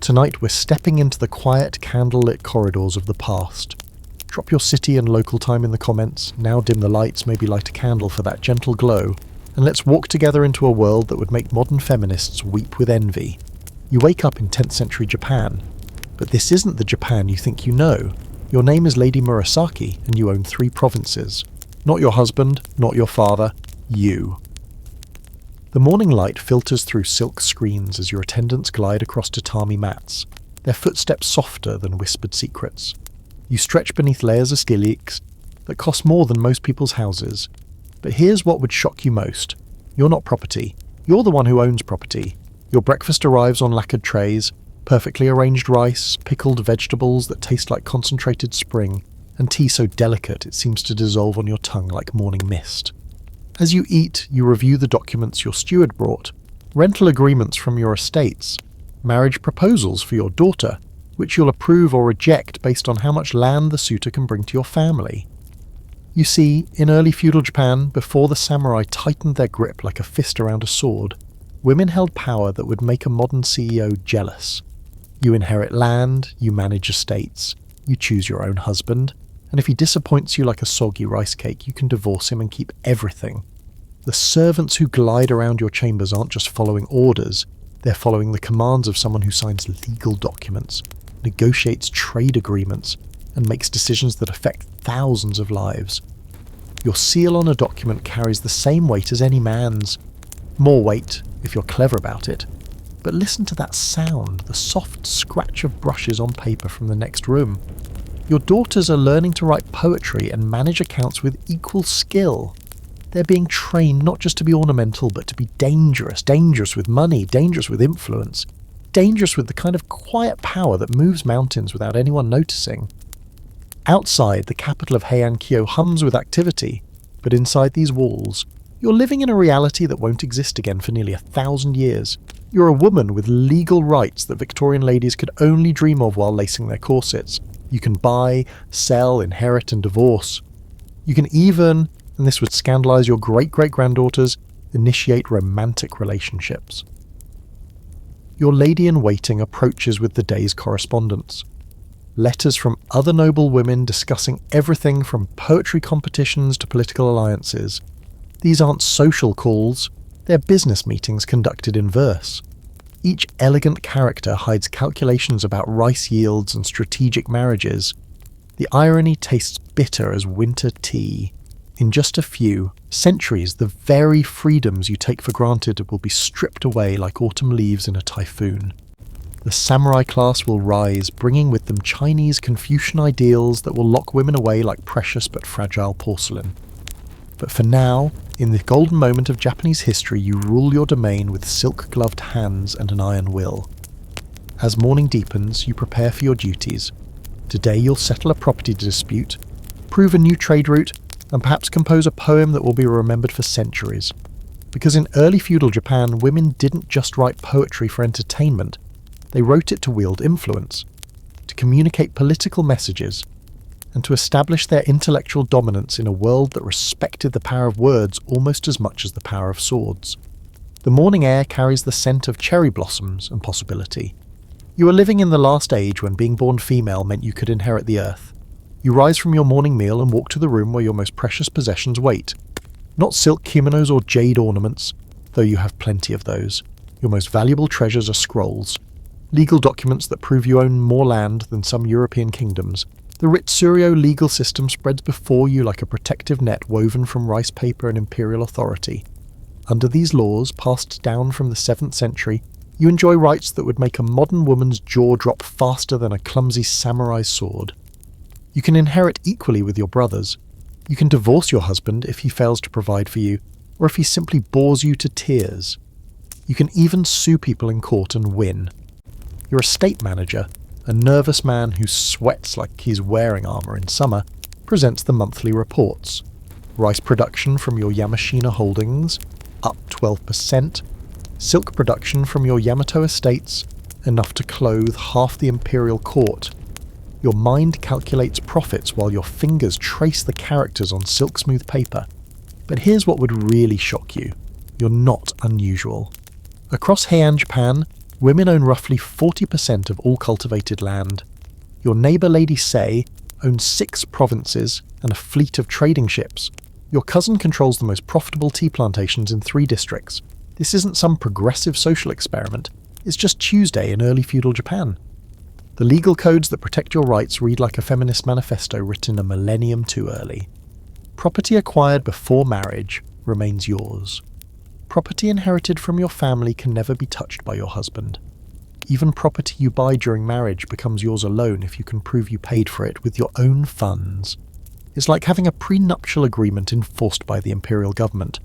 Tonight we're stepping into the quiet, candlelit corridors of the past. Drop your city and local time in the comments, now dim the lights, maybe light a candle for that gentle glow, and let's walk together into a world that would make modern feminists weep with envy. You wake up in 10th century Japan, but this isn't the Japan you think you know. Your name is Lady Murasaki, and you own 3 provinces. Not your husband, not your father, you. The morning light filters through silk screens as your attendants glide across tatami mats, their footsteps softer than whispered secrets. You stretch beneath layers of stiliques that cost more than most people's houses. But here's what would shock you most. You're not property. You're the one who owns property. Your breakfast arrives on lacquered trays, perfectly arranged rice, pickled vegetables that taste like concentrated spring, and tea so delicate it seems to dissolve on your tongue like morning mist. As you eat, you review the documents your steward brought, rental agreements from your estates, marriage proposals for your daughter, which you'll approve or reject based on how much land the suitor can bring to your family. You see, in early feudal Japan, before the samurai tightened their grip like a fist around a sword, women held power that would make a modern CEO jealous. You inherit land, you manage estates, you choose your own husband, and if he disappoints you like a soggy rice cake, you can divorce him and keep everything. The servants who glide around your chambers aren't just following orders, they're following the commands of someone who signs legal documents, negotiates trade agreements, and makes decisions that affect thousands of lives. Your seal on a document carries the same weight as any man's. More weight, if you're clever about it. But listen to that sound, the soft scratch of brushes on paper from the next room. Your daughters are learning to write poetry and manage accounts with equal skill. They're being trained not just to be ornamental, but to be dangerous. Dangerous with money, dangerous with influence. Dangerous with the kind of quiet power that moves mountains without anyone noticing. Outside, the capital of Heian-kyo hums with activity, but inside these walls, you're living in a reality that won't exist again for nearly 1,000 years. You're a woman with legal rights that Victorian ladies could only dream of while lacing their corsets. You can buy, sell, inherit and divorce. You can even, and this would scandalize your great-great-granddaughters, initiate romantic relationships. Your lady-in-waiting approaches with the day's correspondence. Letters from other noble women discussing everything from poetry competitions to political alliances. These aren't social calls, they're business meetings conducted in verse. Each elegant character hides calculations about rice yields and strategic marriages. The irony tastes bitter as winter tea. In just a few centuries, the very freedoms you take for granted will be stripped away like autumn leaves in a typhoon. The samurai class will rise, bringing with them Chinese Confucian ideals that will lock women away like precious but fragile porcelain. But for now, in the golden moment of Japanese history, you rule your domain with silk-gloved hands and an iron will. As morning deepens, you prepare for your duties. Today you'll settle a property dispute, prove a new trade route, and perhaps compose a poem that will be remembered for centuries. Because in early feudal Japan, women didn't just write poetry for entertainment, they wrote it to wield influence, to communicate political messages, and to establish their intellectual dominance in a world that respected the power of words almost as much as the power of swords. The morning air carries the scent of cherry blossoms and possibility. You are living in the last age when being born female meant you could inherit the earth. You rise from your morning meal and walk to the room where your most precious possessions wait. Not silk kimonos or jade ornaments, though you have plenty of those. Your most valuable treasures are scrolls. Legal documents that prove you own more land than some European kingdoms. The Ritsurio legal system spreads before you like a protective net woven from rice paper and imperial authority. Under these laws, passed down from the 7th century, you enjoy rights that would make a modern woman's jaw drop faster than a clumsy samurai sword. You can inherit equally with your brothers. You can divorce your husband if he fails to provide for you, or if he simply bores you to tears. You can even sue people in court and win. Your estate manager, a nervous man who sweats like he's wearing armour in summer, presents the monthly reports. Rice production from your Yamashina holdings, up 12%. Silk production from your Yamato estates, enough to clothe half the imperial court. Your mind calculates profits while your fingers trace the characters on silk-smooth paper. But here's what would really shock you. You're not unusual. Across Heian Japan, Women own roughly 40% of all cultivated land. Your neighbour Lady Say owns 6 provinces and a fleet of trading ships. Your cousin controls the most profitable tea plantations in 3 districts. This isn't some progressive social experiment, it's just Tuesday in early feudal Japan. The legal codes that protect your rights read like a feminist manifesto written a millennium too early. Property acquired before marriage remains yours. Property inherited from your family can never be touched by your husband. Even property you buy during marriage becomes yours alone if you can prove you paid for it with your own funds. It's like having a prenuptial agreement enforced by the imperial government.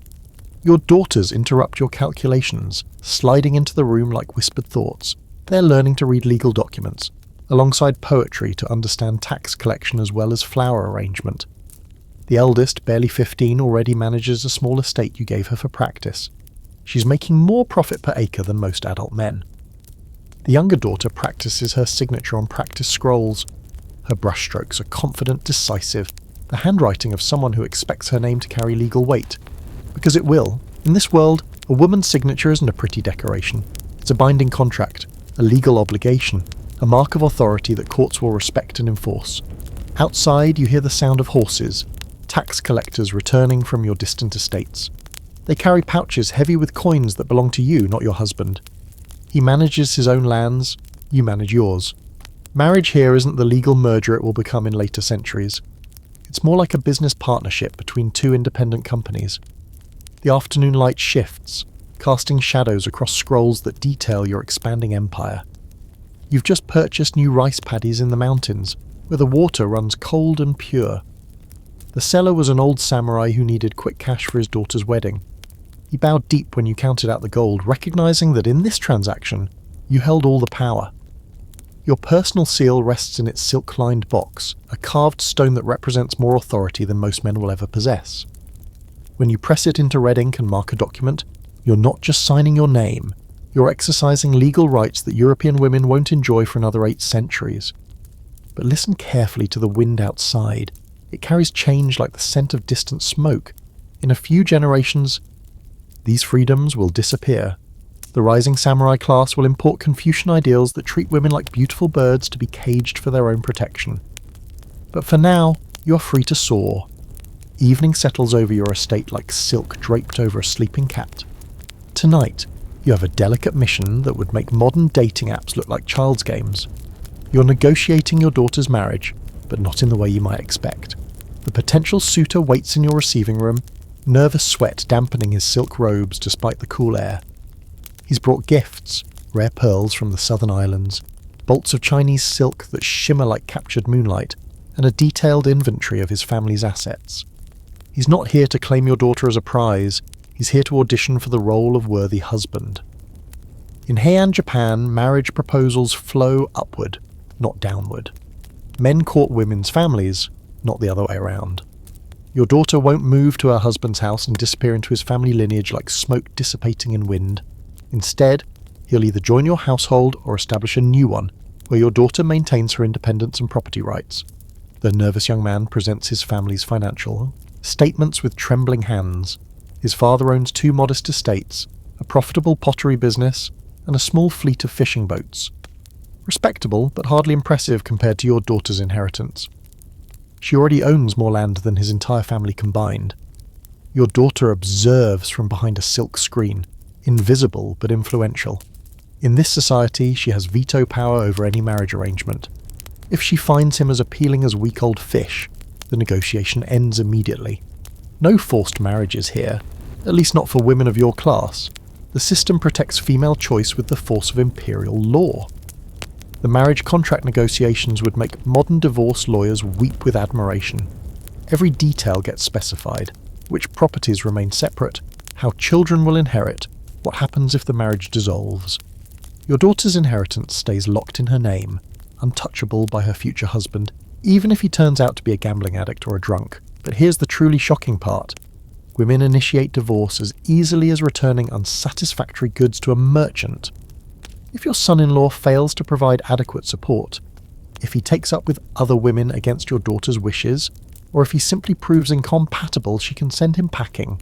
Your daughters interrupt your calculations, sliding into the room like whispered thoughts. They're learning to read legal documents, alongside poetry to understand tax collection as well as flower arrangement. The eldest, barely 15, already manages a small estate you gave her for practice. She's making more profit per acre than most adult men. The younger daughter practices her signature on practice scrolls. Her brushstrokes are confident, decisive, the handwriting of someone who expects her name to carry legal weight. Because it will. In this world, a woman's signature isn't a pretty decoration. It's a binding contract, a legal obligation, a mark of authority that courts will respect and enforce. Outside, you hear the sound of horses, tax collectors returning from your distant estates. They carry pouches heavy with coins that belong to you, not your husband. He manages his own lands, you manage yours. Marriage here isn't the legal merger it will become in later centuries. It's more like a business partnership between 2 independent companies. The afternoon light shifts, casting shadows across scrolls that detail your expanding empire. You've just purchased new rice paddies in the mountains, where the water runs cold and pure. The seller was an old samurai who needed quick cash for his daughter's wedding. He bowed deep when you counted out the gold, recognizing that in this transaction, you held all the power. Your personal seal rests in its silk-lined box, a carved stone that represents more authority than most men will ever possess. When you press it into red ink and mark a document, you're not just signing your name, you're exercising legal rights that European women won't enjoy for another 8 centuries. But listen carefully to the wind outside. It carries change like the scent of distant smoke. In a few generations, these freedoms will disappear. The rising samurai class will import Confucian ideals that treat women like beautiful birds to be caged for their own protection. But for now, you are free to soar. Evening settles over your estate like silk draped over a sleeping cat. Tonight, you have a delicate mission that would make modern dating apps look like child's games. You're negotiating your daughter's marriage, but not in the way you might expect. The potential suitor waits in your receiving room, nervous sweat dampening his silk robes despite the cool air. He's brought gifts, rare pearls from the southern islands, bolts of Chinese silk that shimmer like captured moonlight, and a detailed inventory of his family's assets. He's not here to claim your daughter as a prize, he's here to audition for the role of worthy husband. In Heian, Japan, marriage proposals flow upward, not downward. Men court women's families, not the other way around. Your daughter won't move to her husband's house and disappear into his family lineage like smoke dissipating in wind. Instead, he'll either join your household or establish a new one, where your daughter maintains her independence and property rights. The nervous young man presents his family's financial statements with trembling hands. His father owns 2 modest estates, a profitable pottery business, and a small fleet of fishing boats. Respectable, but hardly impressive compared to your daughter's inheritance. She already owns more land than his entire family combined. Your daughter observes from behind a silk screen, invisible but influential. In this society, she has veto power over any marriage arrangement. If she finds him as appealing as weak old fish, the negotiation ends immediately. No forced marriages here, at least not for women of your class. The system protects female choice with the force of imperial law. The marriage contract negotiations would make modern divorce lawyers weep with admiration. Every detail gets specified, which properties remain separate, how children will inherit, what happens if the marriage dissolves. Your daughter's inheritance stays locked in her name, untouchable by her future husband, even if he turns out to be a gambling addict or a drunk. But here's the truly shocking part. Women initiate divorce as easily as returning unsatisfactory goods to a merchant. If your son-in-law fails to provide adequate support, if he takes up with other women against your daughter's wishes, or if he simply proves incompatible, she can send him packing.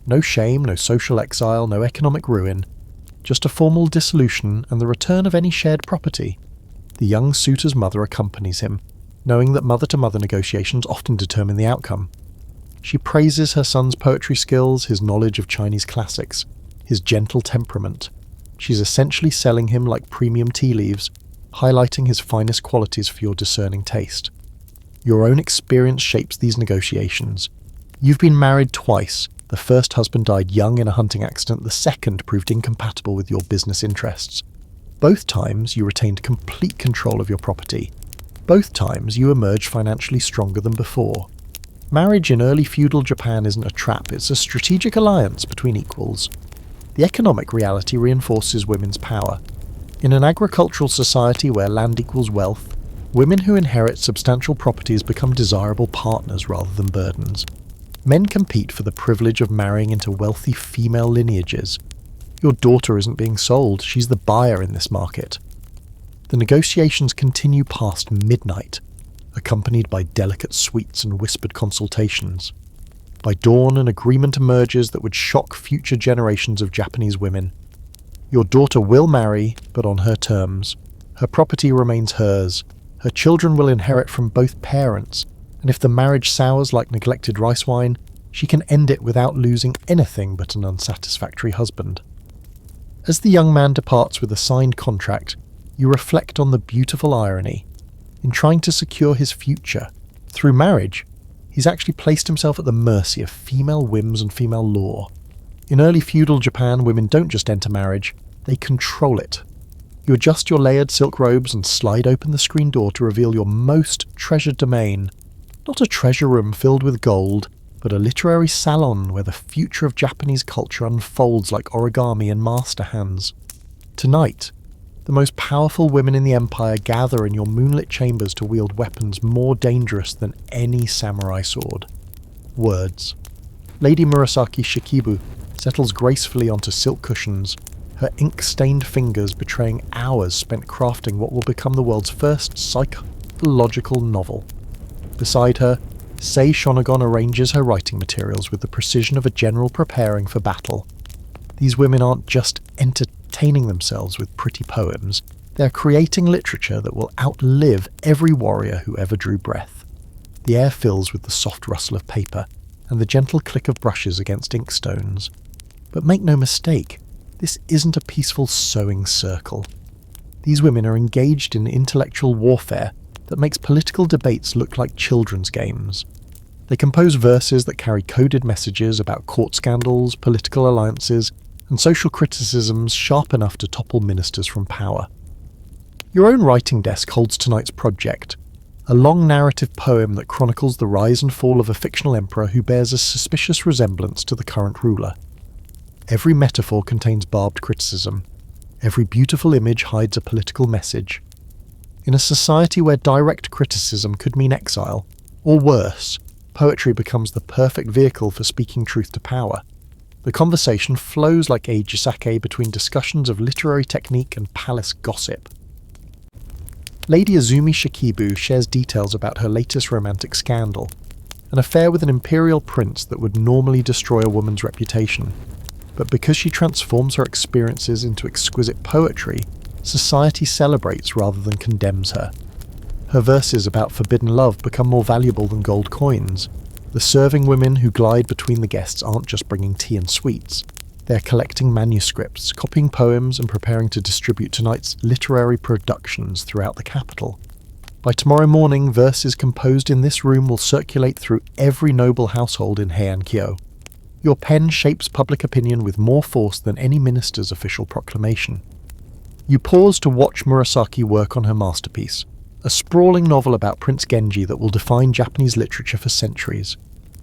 No shame, no social exile, no economic ruin, just a formal dissolution and the return of any shared property. The young suitor's mother accompanies him, knowing that mother-to-mother negotiations often determine the outcome. She praises her son's poetry skills, his knowledge of Chinese classics, his gentle temperament. She's essentially selling him like premium tea leaves, highlighting his finest qualities for your discerning taste. Your own experience shapes these negotiations. You've been married twice. The first husband died young in a hunting accident, the second proved incompatible with your business interests. Both times you retained complete control of your property. Both times you emerged financially stronger than before. Marriage in early feudal Japan isn't a trap, it's a strategic alliance between equals. The economic reality reinforces women's power. In an agricultural society where land equals wealth, women who inherit substantial properties become desirable partners rather than burdens. Men compete for the privilege of marrying into wealthy female lineages. Your daughter isn't being sold, she's the buyer in this market. The negotiations continue past midnight, accompanied by delicate sweets and whispered consultations. By dawn, an agreement emerges that would shock future generations of Japanese women. Your daughter will marry, but on her terms. Her property remains hers. Her children will inherit from both parents, and if the marriage sours like neglected rice wine, she can end it without losing anything but an unsatisfactory husband. As the young man departs with a signed contract, you reflect on the beautiful irony. In trying to secure his future, through marriage, he's actually placed himself at the mercy of female whims and female law. In early feudal Japan, women don't just enter marriage, they control it. You adjust your layered silk robes and slide open the screen door to reveal your most treasured domain. Not a treasure room filled with gold, but a literary salon where the future of Japanese culture unfolds like origami in master hands. Tonight, the most powerful women in the empire gather in your moonlit chambers to wield weapons more dangerous than any samurai sword. Words. Lady Murasaki Shikibu settles gracefully onto silk cushions, her ink-stained fingers betraying hours spent crafting what will become the world's first psychological novel. Beside her, Sei Shonagon arranges her writing materials with the precision of a general preparing for battle. These women aren't just entertaining themselves with pretty poems, they're creating literature that will outlive every warrior who ever drew breath. The air fills with the soft rustle of paper and the gentle click of brushes against inkstones. But make no mistake, this isn't a peaceful sewing circle. These women are engaged in intellectual warfare that makes political debates look like children's games. They compose verses that carry coded messages about court scandals, political alliances, and social criticisms sharp enough to topple ministers from power. Your own writing desk holds tonight's project, a long narrative poem that chronicles the rise and fall of a fictional emperor who bears a suspicious resemblance to the current ruler. Every metaphor contains barbed criticism. Every beautiful image hides a political message. In a society where direct criticism could mean exile, or worse, poetry becomes the perfect vehicle for speaking truth to power. The conversation flows like a jisake between discussions of literary technique and palace gossip. Lady Azumi Shikibu shares details about her latest romantic scandal, an affair with an imperial prince that would normally destroy a woman's reputation. But because she transforms her experiences into exquisite poetry, society celebrates rather than condemns her. Her verses about forbidden love become more valuable than gold coins. The serving women who glide between the guests aren't just bringing tea and sweets. They're collecting manuscripts, copying poems, and preparing to distribute tonight's literary productions throughout the capital. By tomorrow morning, verses composed in this room will circulate through every noble household in Heian-kyo. Your pen shapes public opinion with more force than any minister's official proclamation. You pause to watch Murasaki work on her masterpiece, a sprawling novel about Prince Genji that will define Japanese literature for centuries.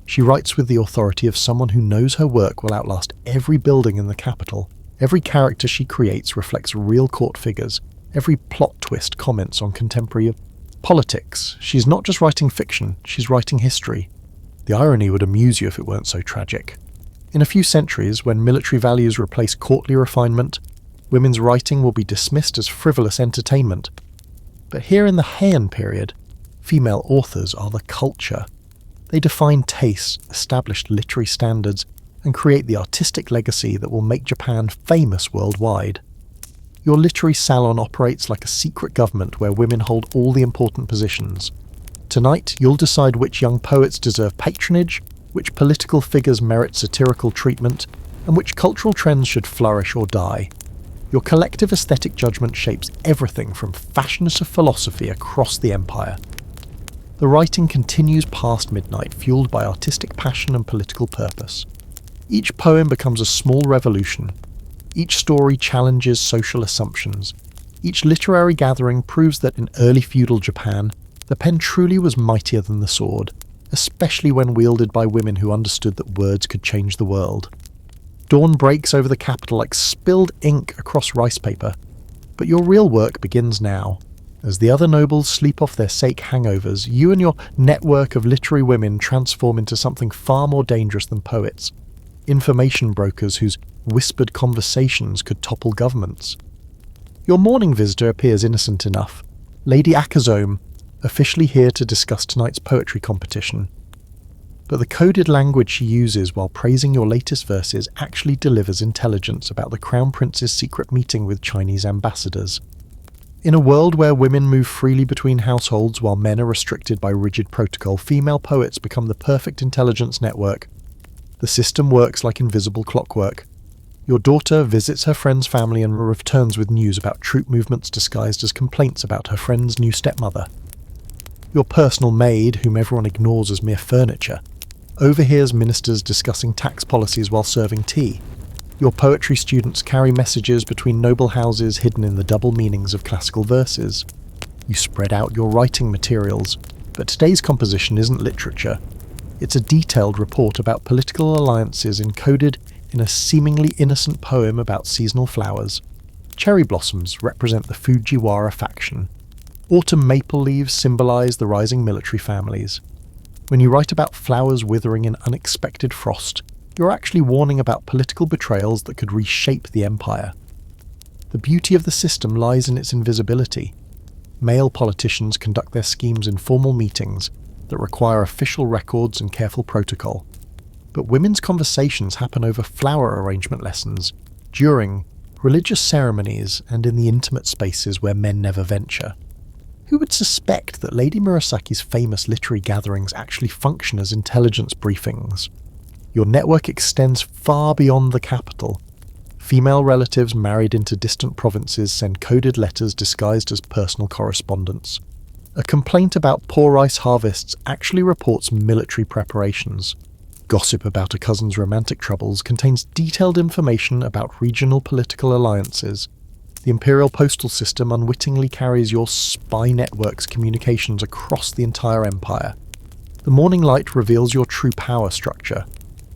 She writes with the authority of someone who knows her work will outlast every building in the capital. Every character she creates reflects real court figures. Every plot twist comments on contemporary politics. She's not just writing fiction, she's writing history. The irony would amuse you if it weren't so tragic. In a few centuries, when military values replace courtly refinement, women's writing will be dismissed as frivolous entertainment. But here in the Heian period, female authors are the culture. They define tastes, established literary standards, and create the artistic legacy that will make Japan famous worldwide. Your literary salon operates like a secret government where women hold all the important positions. Tonight, you'll decide which young poets deserve patronage, which political figures merit satirical treatment, and which cultural trends should flourish or die. Your collective aesthetic judgment shapes everything from fashion to philosophy across the empire. The writing continues past midnight, fueled by artistic passion and political purpose. Each poem becomes a small revolution. Each story challenges social assumptions. Each literary gathering proves that in early feudal Japan, the pen truly was mightier than the sword, especially when wielded by women who understood that words could change the world. Dawn breaks over the capital like spilled ink across rice paper, but your real work begins now. As the other nobles sleep off their sake hangovers, you and your network of literary women transform into something far more dangerous than poets. Information brokers whose whispered conversations could topple governments. Your morning visitor appears innocent enough. Lady Akazome, officially here to discuss tonight's poetry competition. But the coded language she uses while praising your latest verses actually delivers intelligence about the Crown Prince's secret meeting with Chinese ambassadors. In a world where women move freely between households while men are restricted by rigid protocol, female poets become the perfect intelligence network. The system works like invisible clockwork. Your daughter visits her friend's family and returns with news about troop movements disguised as complaints about her friend's new stepmother. Your personal maid, whom everyone ignores as mere furniture, overhears ministers discussing tax policies while serving tea. Your poetry students carry messages between noble houses hidden in the double meanings of classical verses. You spread out your writing materials, but today's composition isn't literature. It's a detailed report about political alliances encoded in a seemingly innocent poem about seasonal flowers. Cherry blossoms represent the Fujiwara faction. Autumn maple leaves symbolize the rising military families. When you write about flowers withering in unexpected frost, you're actually warning about political betrayals that could reshape the empire. The beauty of the system lies in its invisibility. Male politicians conduct their schemes in formal meetings that require official records and careful protocol. But women's conversations happen over flower arrangement lessons, during religious ceremonies, and in the intimate spaces where men never venture. Who would suspect that Lady Murasaki's famous literary gatherings actually function as intelligence briefings? Your network extends far beyond the capital. Female relatives married into distant provinces send coded letters disguised as personal correspondence. A complaint about poor rice harvests actually reports military preparations. Gossip about a cousin's romantic troubles contains detailed information about regional political alliances. The Imperial Postal System unwittingly carries your spy network's communications across the entire empire. The morning light reveals your true power structure.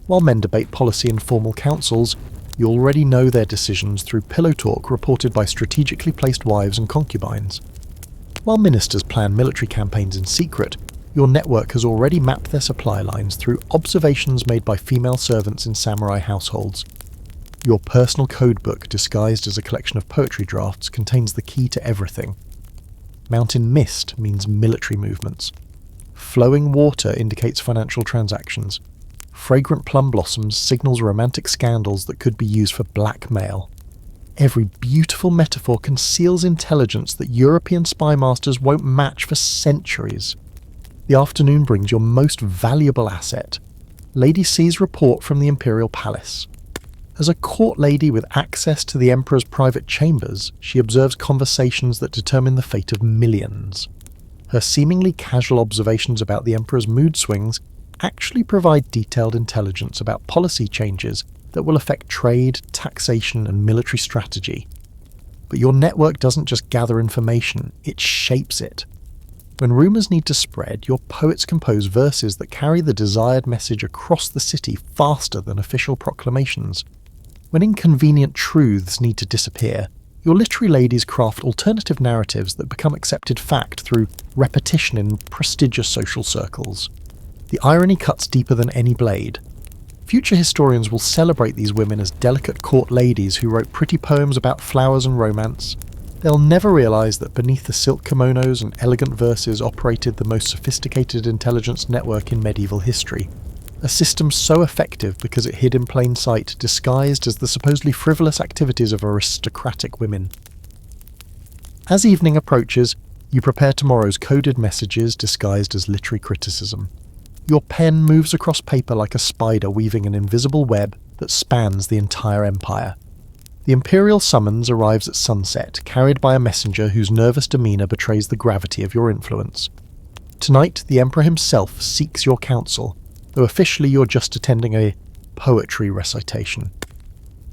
While men debate policy in formal councils, you already know their decisions through pillow talk reported by strategically placed wives and concubines. While ministers plan military campaigns in secret, your network has already mapped their supply lines through observations made by female servants in samurai households. Your personal codebook, disguised as a collection of poetry drafts, contains the key to everything. Mountain mist means military movements. Flowing water indicates financial transactions. Fragrant plum blossoms signals romantic scandals that could be used for blackmail. Every beautiful metaphor conceals intelligence that European spy masters won't match for centuries. The afternoon brings your most valuable asset, Lady C's report from the Imperial Palace. As a court lady with access to the Emperor's private chambers, she observes conversations that determine the fate of millions. Her seemingly casual observations about the Emperor's mood swings actually provide detailed intelligence about policy changes that will affect trade, taxation, and military strategy. But your network doesn't just gather information, it shapes it. When rumours need to spread, your poets compose verses that carry the desired message across the city faster than official proclamations. When inconvenient truths need to disappear, your literary ladies craft alternative narratives that become accepted fact through repetition in prestigious social circles. The irony cuts deeper than any blade. Future historians will celebrate these women as delicate court ladies who wrote pretty poems about flowers and romance. They'll never realise that beneath the silk kimonos and elegant verses operated the most sophisticated intelligence network in medieval history. a system so effective because it hid in plain sight, disguised as the supposedly frivolous activities of aristocratic women. As evening approaches, you prepare tomorrow's coded messages disguised as literary criticism. Your pen moves across paper like a spider weaving an invisible web that spans the entire empire. The imperial summons arrives at sunset, carried by a messenger whose nervous demeanour betrays the gravity of your influence. Tonight, the Emperor himself seeks your counsel, though officially you're just attending a poetry recitation.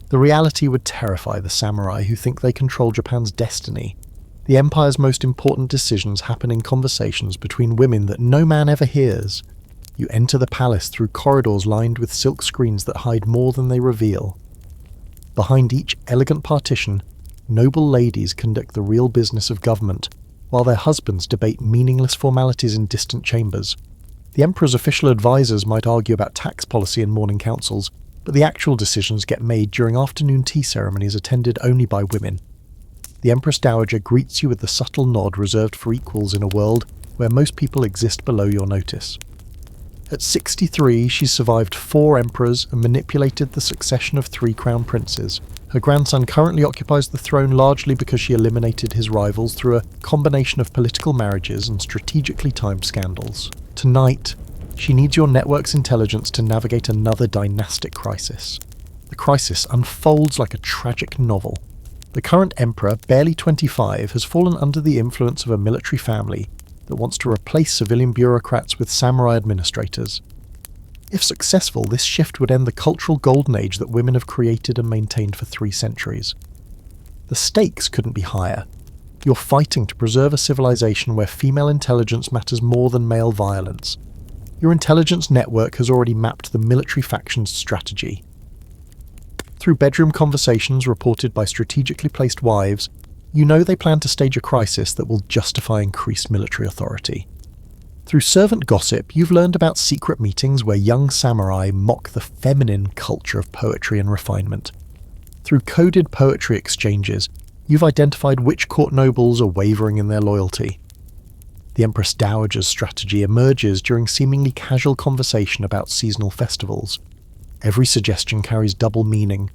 The reality would terrify the samurai who think they control Japan's destiny. The Empire's most important decisions happen in conversations between women that no man ever hears. You enter the palace through corridors lined with silk screens that hide more than they reveal. Behind each elegant partition, noble ladies conduct the real business of government, while their husbands debate meaningless formalities in distant chambers. The Emperor's official advisors might argue about tax policy in morning councils, but the actual decisions get made during afternoon tea ceremonies attended only by women. The Empress Dowager greets you with the subtle nod reserved for equals in a world where most people exist below your notice. At 63, she's survived 4 emperors and manipulated the succession of 3 crown princes. Her grandson currently occupies the throne largely because she eliminated his rivals through a combination of political marriages and strategically timed scandals. Tonight, she needs your network's intelligence to navigate another dynastic crisis. The crisis unfolds like a tragic novel. The current emperor, barely 25, has fallen under the influence of a military family that wants to replace civilian bureaucrats with samurai administrators. If successful, this shift would end the cultural golden age that women have created and maintained for 3 centuries. The stakes couldn't be higher. You're fighting to preserve a civilization where female intelligence matters more than male violence. Your intelligence network has already mapped the military faction's strategy. Through bedroom conversations reported by strategically placed wives, you know they plan to stage a crisis that will justify increased military authority. Through servant gossip, you've learned about secret meetings where young samurai mock the feminine culture of poetry and refinement. Through coded poetry exchanges, you've identified which court nobles are wavering in their loyalty. The Empress Dowager's strategy emerges during seemingly casual conversation about seasonal festivals. Every suggestion carries double meaning.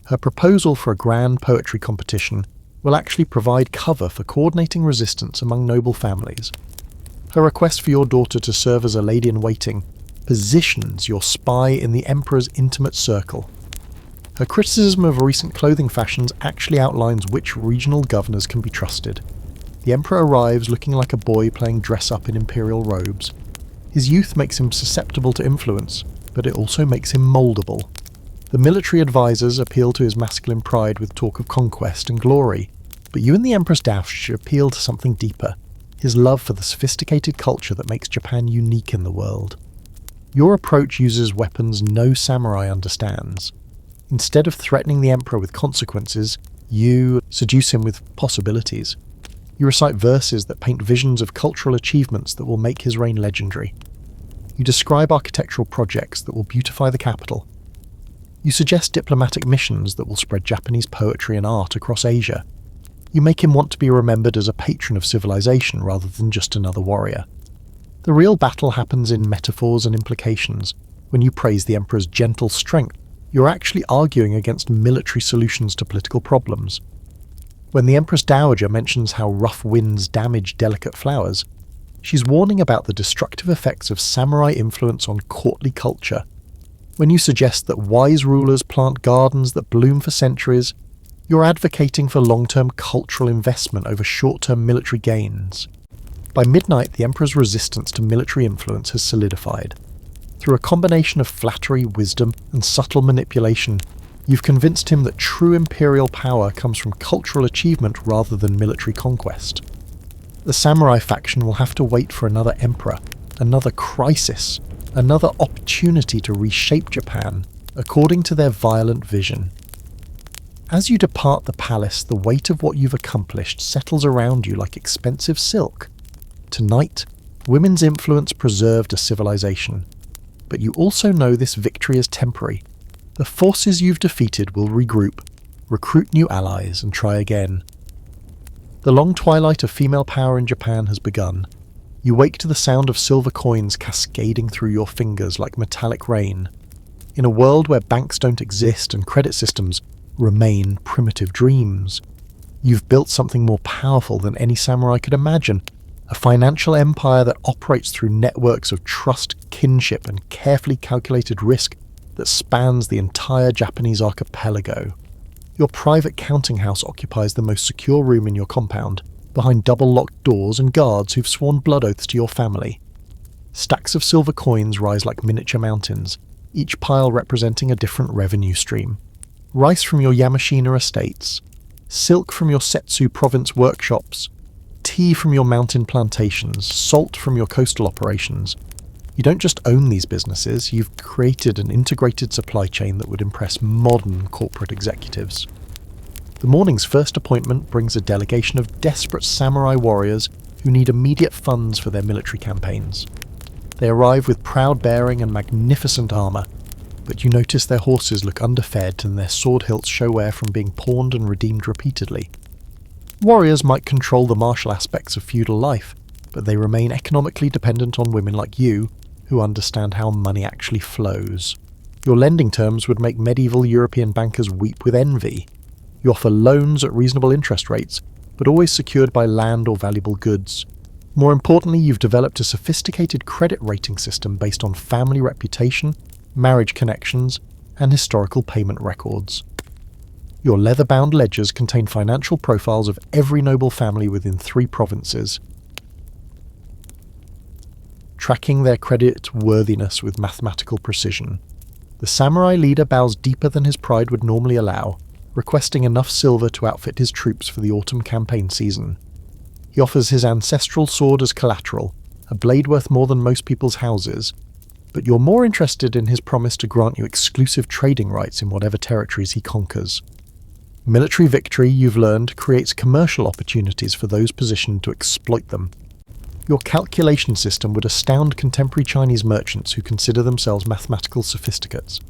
Her proposal for a grand poetry competition will actually provide cover for coordinating resistance among noble families. Her request for your daughter to serve as a lady-in-waiting positions your spy in the Emperor's intimate circle. Her criticism of recent clothing fashions actually outlines which regional governors can be trusted. The Emperor arrives looking like a boy playing dress-up in imperial robes. His youth makes him susceptible to influence, but it also makes him moldable. The military advisors appeal to his masculine pride with talk of conquest and glory, but you and the Empress Dowager appeal to something deeper, his love for the sophisticated culture that makes Japan unique in the world. Your approach uses weapons no samurai understands. Instead of threatening the Emperor with consequences, you seduce him with possibilities. You recite verses that paint visions of cultural achievements that will make his reign legendary. You describe architectural projects that will beautify the capital. You suggest diplomatic missions that will spread Japanese poetry and art across Asia. You make him want to be remembered as a patron of civilization rather than just another warrior. The real battle happens in metaphors and implications. When you praise the Emperor's gentle strength, you're actually arguing against military solutions to political problems. When the Empress Dowager mentions how rough winds damage delicate flowers, she's warning about the destructive effects of samurai influence on courtly culture. When you suggest that wise rulers plant gardens that bloom for centuries, you're advocating for long-term cultural investment over short-term military gains. By midnight, the Emperor's resistance to military influence has solidified. Through a combination of flattery, wisdom, and subtle manipulation, you've convinced him that true imperial power comes from cultural achievement rather than military conquest. The samurai faction will have to wait for another emperor, another crisis, another opportunity to reshape Japan according to their violent vision. As you depart the palace, the weight of what you've accomplished settles around you like expensive silk. Tonight, women's influence preserved a civilization. But you also know this victory is temporary. The forces you've defeated will regroup, recruit new allies, and try again. The long twilight of female power in Japan has begun. You wake to the sound of silver coins cascading through your fingers like metallic rain. In a world where banks don't exist and credit systems remain primitive dreams, you've built something more powerful than any samurai could imagine. A financial empire that operates through networks of trust, kinship, and carefully calculated risk that spans the entire Japanese archipelago. Your private counting house occupies the most secure room in your compound, behind double-locked doors and guards who've sworn blood oaths to your family. Stacks of silver coins rise like miniature mountains, each pile representing a different revenue stream. Rice from your Yamashina estates, silk from your Setsu province workshops, tea from your mountain plantations, salt from your coastal operations. You don't just own these businesses, you've created an integrated supply chain that would impress modern corporate executives. The morning's first appointment brings a delegation of desperate samurai warriors who need immediate funds for their military campaigns. They arrive with proud bearing and magnificent armour, but you notice their horses look underfed and their sword hilts show wear from being pawned and redeemed repeatedly. Warriors might control the martial aspects of feudal life, but they remain economically dependent on women like you, who understand how money actually flows. Your lending terms would make medieval European bankers weep with envy. You offer loans at reasonable interest rates, but always secured by land or valuable goods. More importantly, you've developed a sophisticated credit rating system based on family reputation, marriage connections, and historical payment records. Your leather-bound ledgers contain financial profiles of every noble family within 3 provinces, tracking their credit worthiness with mathematical precision. The samurai leader bows deeper than his pride would normally allow, requesting enough silver to outfit his troops for the autumn campaign season. He offers his ancestral sword as collateral, a blade worth more than most people's houses, but you're more interested in his promise to grant you exclusive trading rights in whatever territories he conquers. Military victory, you've learned, creates commercial opportunities for those positioned to exploit them. Your calculation system would astound contemporary Chinese merchants who consider themselves mathematical sophisticates.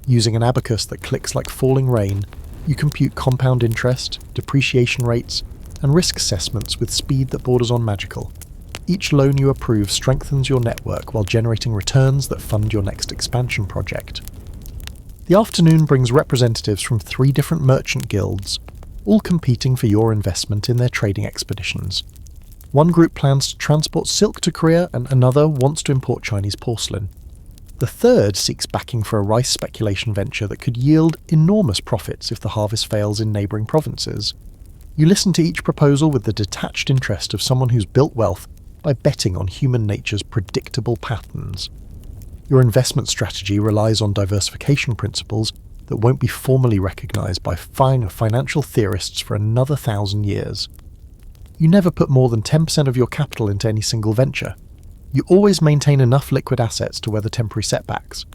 Using an abacus that clicks like falling rain, you compute compound interest, depreciation rates, and risk assessments with speed that borders on magical. Each loan you approve strengthens your network while generating returns that fund your next expansion project. The afternoon brings representatives from 3 different merchant guilds, all competing for your investment in their trading expeditions. One group plans to transport silk to Korea and another wants to import Chinese porcelain. The third seeks backing for a rice speculation venture that could yield enormous profits if the harvest fails in neighbouring provinces. You listen to each proposal with the detached interest of someone who's built wealth by betting on human nature's predictable patterns. Your investment strategy relies on diversification principles that won't be formally recognised by financial theorists for another 1,000 years. You never put more than 10% of your capital into any single venture. You always maintain enough liquid assets to weather temporary setbacks.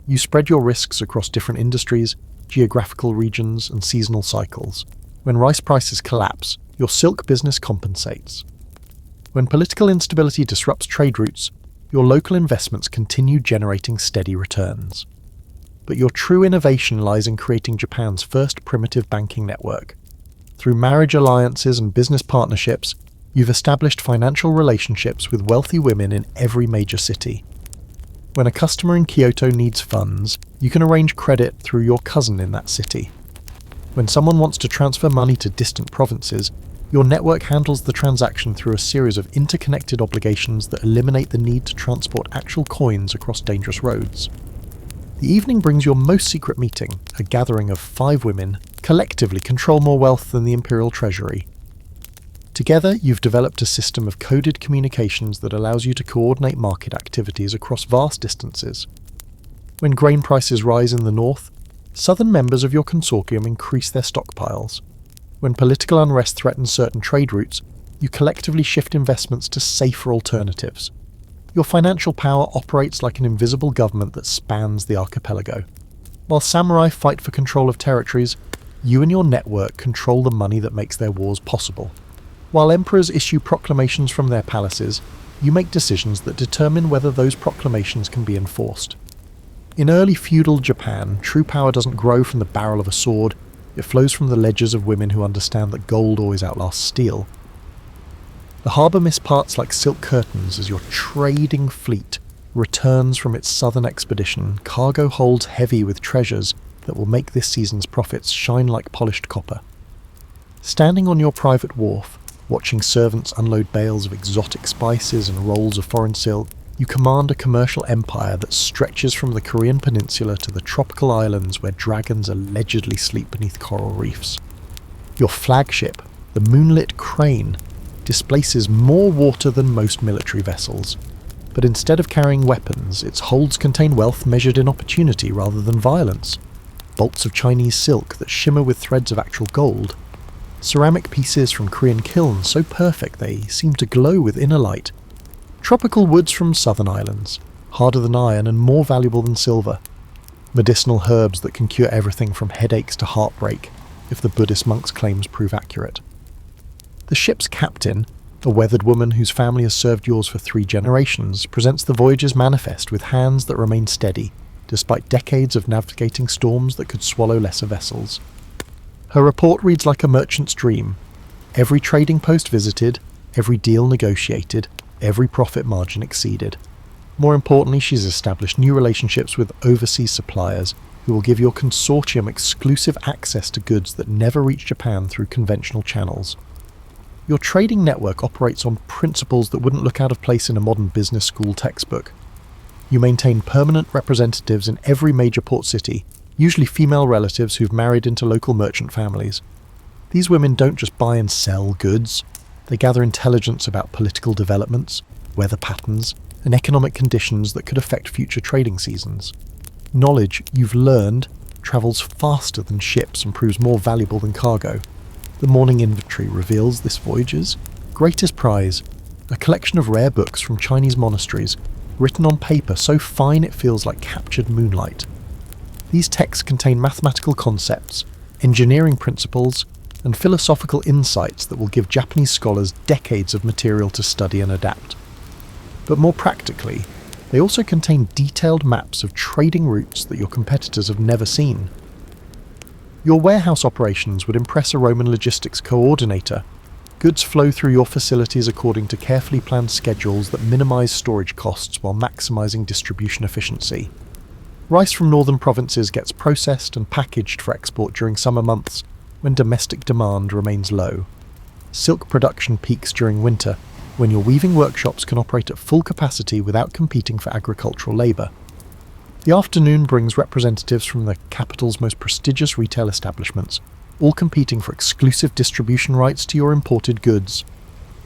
You spread your risks across different industries, geographical regions, and seasonal cycles. When rice prices collapse, your silk business compensates. When political instability disrupts trade routes, your local investments continue generating steady returns. But your true innovation lies in creating Japan's first primitive banking network. Through marriage alliances and business partnerships, you've established financial relationships with wealthy women in every major city. When a customer in Kyoto needs funds, you can arrange credit through your cousin in that city. When someone wants to transfer money to distant provinces, your network handles the transaction through a series of interconnected obligations that eliminate the need to transport actual coins across dangerous roads. The evening brings your most secret meeting, a gathering of 5 women, collectively control more wealth than the imperial treasury. Together, you've developed a system of coded communications that allows you to coordinate market activities across vast distances. When grain prices rise in the north, southern members of your consortium increase their stockpiles. When political unrest threatens certain trade routes, you collectively shift investments to safer alternatives. Your financial power operates like an invisible government that spans the archipelago. While samurai fight for control of territories, you and your network control the money that makes their wars possible. While emperors issue proclamations from their palaces, you make decisions that determine whether those proclamations can be enforced. In early feudal Japan, true power doesn't grow from the barrel of a sword, it flows from the ledgers of women who understand that gold always outlasts steel. The harbour mists parts like silk curtains as your trading fleet returns from its southern expedition, cargo holds heavy with treasures that will make this season's profits shine like polished copper. Standing on your private wharf, watching servants unload bales of exotic spices and rolls of foreign silk, you command a commercial empire that stretches from the Korean peninsula to the tropical islands where dragons allegedly sleep beneath coral reefs. Your flagship, the moonlit Crane, displaces more water than most military vessels, but instead of carrying weapons, its holds contain wealth measured in opportunity rather than violence. Bolts of Chinese silk that shimmer with threads of actual gold. Ceramic pieces from Korean kilns so perfect they seem to glow with inner light. Tropical woods from southern islands, harder than iron and more valuable than silver. Medicinal herbs that can cure everything from headaches to heartbreak, if the Buddhist monk's claims prove accurate. The ship's captain, a weathered woman whose family has served yours for 3 generations, presents the voyage's manifest with hands that remain steady, despite decades of navigating storms that could swallow lesser vessels. Her report reads like a merchant's dream. Every trading post visited, every deal negotiated, every profit margin exceeded. More importantly, she's established new relationships with overseas suppliers who will give your consortium exclusive access to goods that never reach Japan through conventional channels. Your trading network operates on principles that wouldn't look out of place in a modern business school textbook. You maintain permanent representatives in every major port city, usually female relatives who've married into local merchant families. These women don't just buy and sell goods, they gather intelligence about political developments, weather patterns, and economic conditions that could affect future trading seasons. Knowledge you've learned travels faster than ships and proves more valuable than cargo. The morning inventory reveals this voyage's greatest prize, a collection of rare books from Chinese monasteries, written on paper so fine it feels like captured moonlight. These texts contain mathematical concepts, engineering principles, and philosophical insights that will give Japanese scholars decades of material to study and adapt. But more practically, they also contain detailed maps of trading routes that your competitors have never seen. Your warehouse operations would impress a Roman logistics coordinator. Goods flow through your facilities according to carefully planned schedules that minimize storage costs while maximizing distribution efficiency. Rice from northern provinces gets processed and packaged for export during summer months, when domestic demand remains low. Silk production peaks during winter, when your weaving workshops can operate at full capacity without competing for agricultural labour. The afternoon brings representatives from the capital's most prestigious retail establishments, all competing for exclusive distribution rights to your imported goods.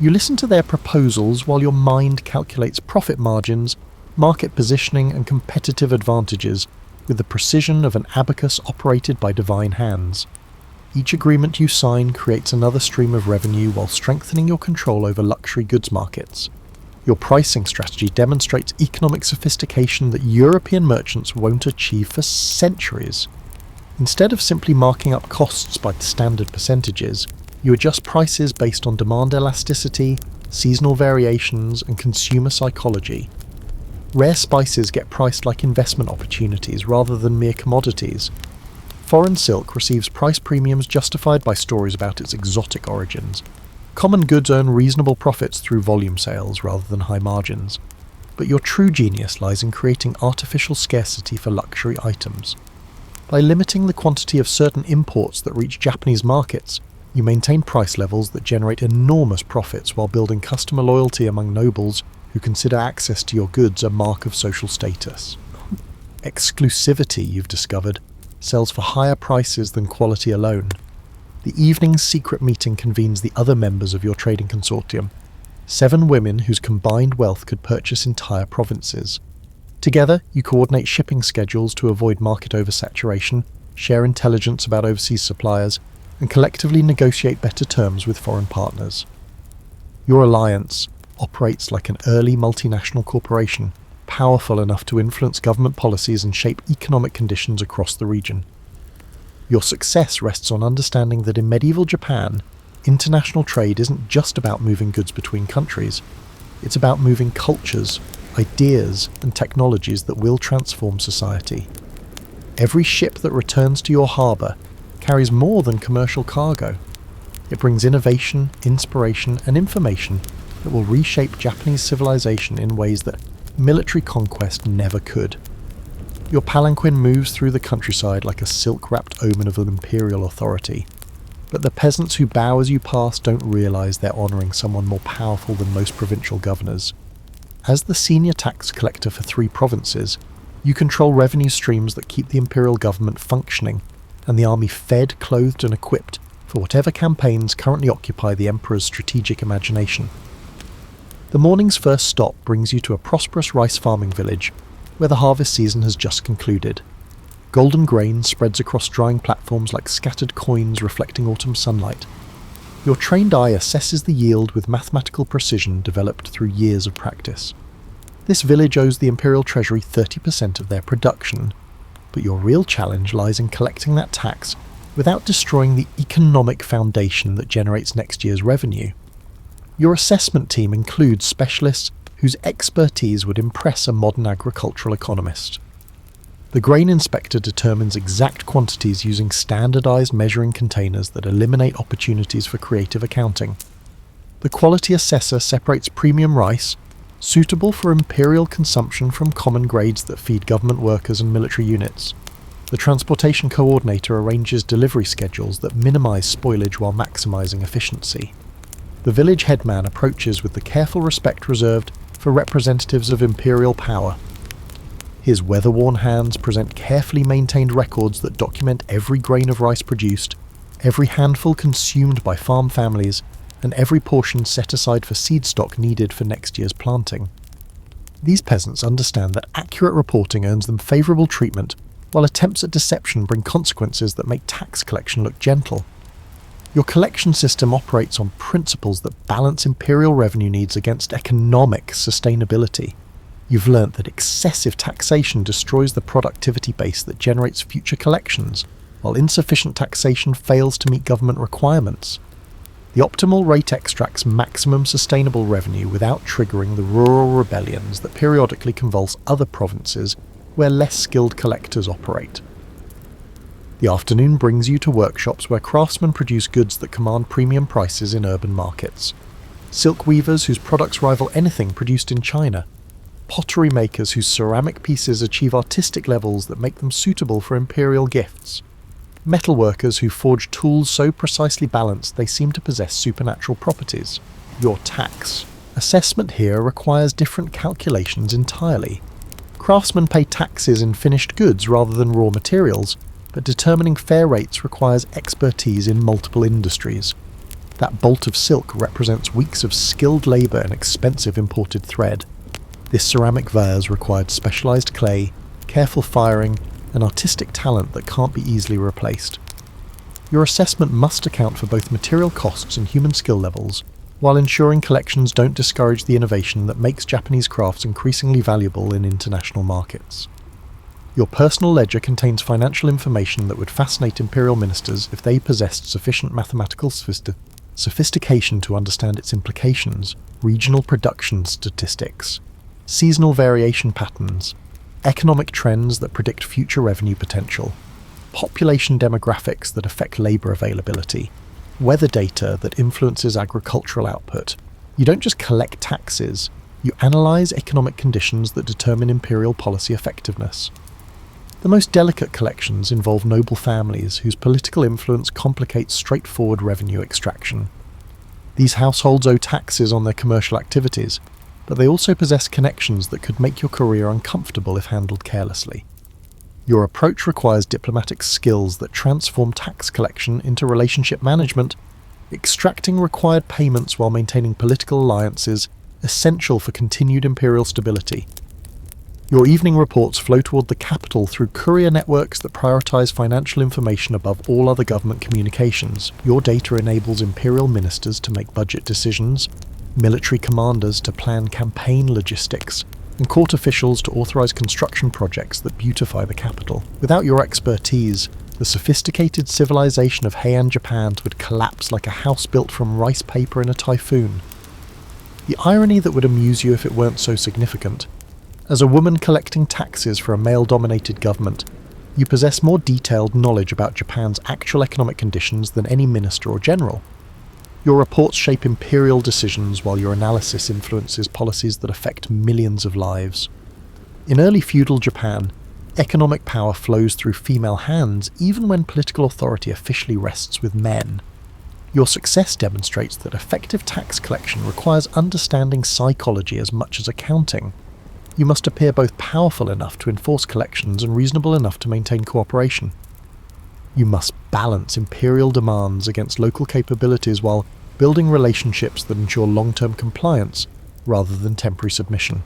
You listen to their proposals while your mind calculates profit margins, market positioning and competitive advantages with the precision of an abacus operated by divine hands. Each agreement you sign creates another stream of revenue while strengthening your control over luxury goods markets. Your pricing strategy demonstrates economic sophistication that European merchants won't achieve for centuries. Instead of simply marking up costs by standard percentages, you adjust prices based on demand elasticity, seasonal variations, and consumer psychology. Rare spices get priced like investment opportunities rather than mere commodities. Foreign silk receives price premiums justified by stories about its exotic origins. Common goods earn reasonable profits through volume sales rather than high margins. But your true genius lies in creating artificial scarcity for luxury items. By limiting the quantity of certain imports that reach Japanese markets, you maintain price levels that generate enormous profits while building customer loyalty among nobles who consider access to your goods a mark of social status. Exclusivity, you've discovered, sells for higher prices than quality alone. The evening's secret meeting convenes the other members of your trading consortium, 7 women whose combined wealth could purchase entire provinces. Together, you coordinate shipping schedules to avoid market oversaturation, share intelligence about overseas suppliers, and collectively negotiate better terms with foreign partners. Your alliance operates like an early multinational corporation, powerful enough to influence government policies and shape economic conditions across the region. Your success rests on understanding that in medieval Japan, international trade isn't just about moving goods between countries. It's about moving cultures, ideas, and technologies that will transform society. Every ship that returns to your harbour carries more than commercial cargo. It brings innovation, inspiration, and information that will reshape Japanese civilization in ways that military conquest never could. Your palanquin moves through the countryside like a silk-wrapped omen of imperial authority, but the peasants who bow as you pass don't realise they're honouring someone more powerful than most provincial governors. As the senior tax collector for 3 provinces, you control revenue streams that keep the imperial government functioning, and the army fed, clothed and equipped for whatever campaigns currently occupy the Emperor's strategic imagination. The morning's first stop brings you to a prosperous rice farming village, where the harvest season has just concluded. Golden grain spreads across drying platforms like scattered coins reflecting autumn sunlight. Your trained eye assesses the yield with mathematical precision developed through years of practice. This village owes the Imperial Treasury 30% of their production, but your real challenge lies in collecting that tax without destroying the economic foundation that generates next year's revenue. Your assessment team includes specialists whose expertise would impress a modern agricultural economist. The grain inspector determines exact quantities using standardized measuring containers that eliminate opportunities for creative accounting. The quality assessor separates premium rice, suitable for imperial consumption, from common grades that feed government workers and military units. The transportation coordinator arranges delivery schedules that minimize spoilage while maximizing efficiency. The village headman approaches with the careful respect reserved for representatives of imperial power. His weather-worn hands present carefully maintained records that document every grain of rice produced, every handful consumed by farm families, and every portion set aside for seed stock needed for next year's planting. These peasants understand that accurate reporting earns them favourable treatment, while attempts at deception bring consequences that make tax collection look gentle. Your collection system operates on principles that balance imperial revenue needs against economic sustainability. You've learnt that excessive taxation destroys the productivity base that generates future collections, while insufficient taxation fails to meet government requirements. The optimal rate extracts maximum sustainable revenue without triggering the rural rebellions that periodically convulse other provinces where less skilled collectors operate. The afternoon brings you to workshops where craftsmen produce goods that command premium prices in urban markets. Silk weavers whose products rival anything produced in China. Pottery makers whose ceramic pieces achieve artistic levels that make them suitable for imperial gifts. Metal workers who forge tools so precisely balanced they seem to possess supernatural properties. Your tax assessment here requires different calculations entirely. Craftsmen pay taxes in finished goods rather than raw materials, but determining fair rates requires expertise in multiple industries. That bolt of silk represents weeks of skilled labour and expensive imported thread. This ceramic vase required specialised clay, careful firing, and artistic talent that can't be easily replaced. Your assessment must account for both material costs and human skill levels, while ensuring collections don't discourage the innovation that makes Japanese crafts increasingly valuable in international markets. Your personal ledger contains financial information that would fascinate imperial ministers if they possessed sufficient mathematical sophistication to understand its implications: regional production statistics, seasonal variation patterns, economic trends that predict future revenue potential, population demographics that affect labour availability, weather data that influences agricultural output. You don't just collect taxes, you analyse economic conditions that determine imperial policy effectiveness. The most delicate collections involve noble families whose political influence complicates straightforward revenue extraction. These households owe taxes on their commercial activities, but they also possess connections that could make your career uncomfortable if handled carelessly. Your approach requires diplomatic skills that transform tax collection into relationship management, extracting required payments while maintaining political alliances, essential for continued imperial stability. Your evening reports flow toward the capital through courier networks that prioritize financial information above all other government communications. Your data enables imperial ministers to make budget decisions, military commanders to plan campaign logistics, and court officials to authorize construction projects that beautify the capital. Without your expertise, the sophisticated civilization of Heian Japan would collapse like a house built from rice paper in a typhoon. The irony that would amuse you if it weren't so significant: as a woman collecting taxes for a male-dominated government, you possess more detailed knowledge about Japan's actual economic conditions than any minister or general. Your reports shape imperial decisions while your analysis influences policies that affect millions of lives. In early feudal Japan, economic power flows through female hands even when political authority officially rests with men. Your success demonstrates that effective tax collection requires understanding psychology as much as accounting. You must appear both powerful enough to enforce collections and reasonable enough to maintain cooperation. You must balance imperial demands against local capabilities while building relationships that ensure long-term compliance rather than temporary submission.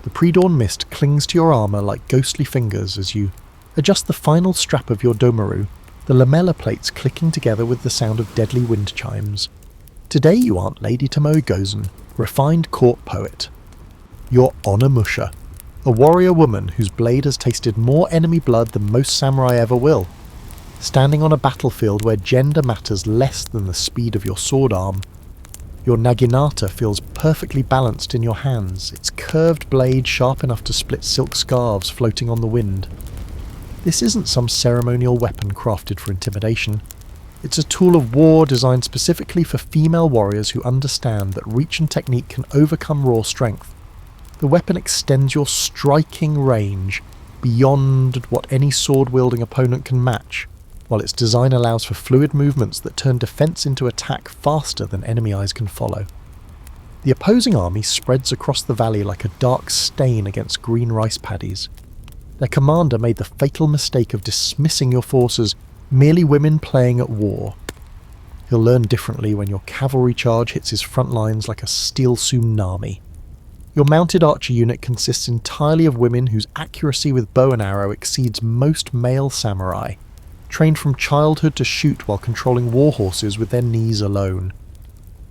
The pre-dawn mist clings to your armour like ghostly fingers as you adjust the final strap of your domaru, the lamella plates clicking together with the sound of deadly wind chimes. Today you aren't Lady Tomoe Gozen, refined court poet. You're Onimusha, a warrior woman whose blade has tasted more enemy blood than most samurai ever will. Standing on a battlefield where gender matters less than the speed of your sword arm, your naginata feels perfectly balanced in your hands, its curved blade sharp enough to split silk scarves floating on the wind. This isn't some ceremonial weapon crafted for intimidation. It's a tool of war designed specifically for female warriors who understand that reach and technique can overcome raw strength. The weapon extends your striking range beyond what any sword-wielding opponent can match, while its design allows for fluid movements that turn defense into attack faster than enemy eyes can follow. The opposing army spreads across the valley like a dark stain against green rice paddies. Their commander made the fatal mistake of dismissing your forces, merely women playing at war. He'll learn differently when your cavalry charge hits his front lines like a steel tsunami. Your mounted archer unit consists entirely of women whose accuracy with bow and arrow exceeds most male samurai, trained from childhood to shoot while controlling war horses with their knees alone.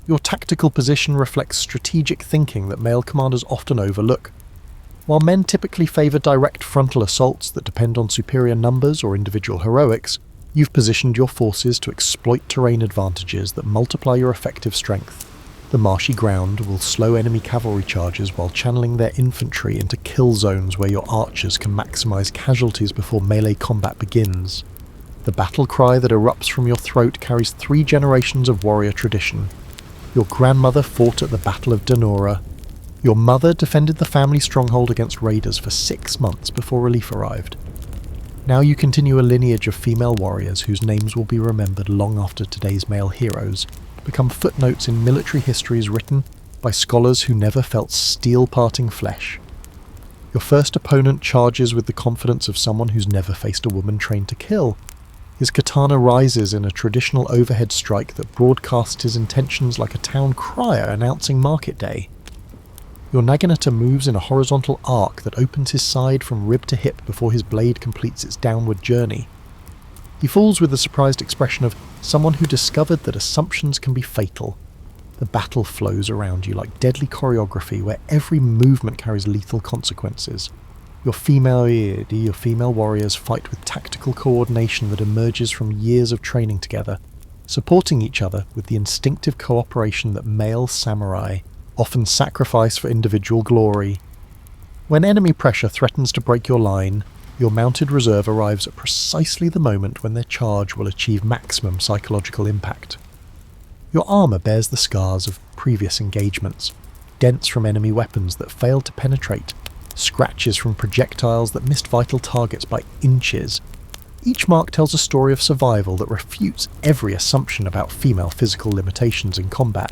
Your tactical position reflects strategic thinking that male commanders often overlook. While men typically favour direct frontal assaults that depend on superior numbers or individual heroics, you've positioned your forces to exploit terrain advantages that multiply your effective strength. The marshy ground will slow enemy cavalry charges while channeling their infantry into kill zones where your archers can maximise casualties before melee combat begins. The battle cry that erupts from your throat carries 3 generations of warrior tradition. Your grandmother fought at the Battle of Donora. Your mother defended the family stronghold against raiders for 6 months before relief arrived. Now you continue a lineage of female warriors whose names will be remembered long after today's male heroes, become footnotes in military histories written by scholars who never felt steel parting flesh. Your first opponent charges with the confidence of someone who's never faced a woman trained to kill. His katana rises in a traditional overhead strike that broadcasts his intentions like a town crier announcing market day. Your naginata moves in a horizontal arc that opens his side from rib to hip before his blade completes its downward journey. He falls with the surprised expression of someone who discovered that assumptions can be fatal. The battle flows around you like deadly choreography where every movement carries lethal consequences. Your female warriors fight with tactical coordination that emerges from years of training together, supporting each other with the instinctive cooperation that male samurai often sacrifice for individual glory. When enemy pressure threatens to break your line, your mounted reserve arrives at precisely the moment when their charge will achieve maximum psychological impact. Your armour bears the scars of previous engagements, dents from enemy weapons that failed to penetrate, scratches from projectiles that missed vital targets by inches. Each mark tells a story of survival that refutes every assumption about female physical limitations in combat.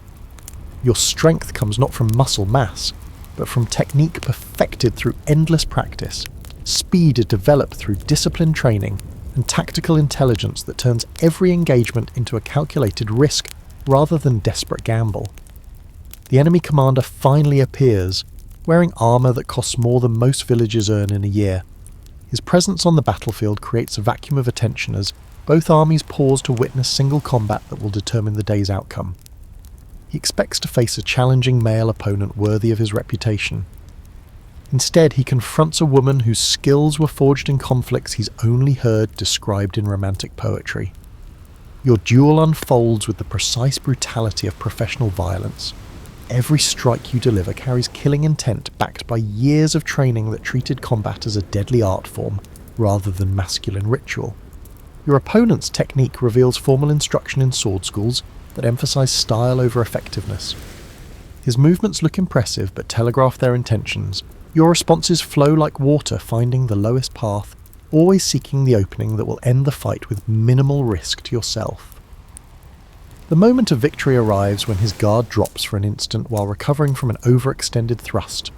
Your strength comes not from muscle mass, but from technique perfected through endless practice, speed developed through disciplined training, and tactical intelligence that turns every engagement into a calculated risk rather than desperate gamble. The enemy commander finally appears, wearing armour that costs more than most villagers earn in a year. His presence on the battlefield creates a vacuum of attention as both armies pause to witness single combat that will determine the day's outcome. He expects to face a challenging male opponent worthy of his reputation. Instead, he confronts a woman whose skills were forged in conflicts he's only heard described in romantic poetry. Your duel unfolds with the precise brutality of professional violence. Every strike you deliver carries killing intent backed by years of training that treated combat as a deadly art form rather than masculine ritual. Your opponent's technique reveals formal instruction in sword schools, that emphasize style over effectiveness. His movements look impressive but telegraph their intentions. Your responses flow like water, finding the lowest path, always seeking the opening that will end the fight with minimal risk to yourself. The moment of victory arrives when his guard drops for an instant while recovering from an overextended thrust.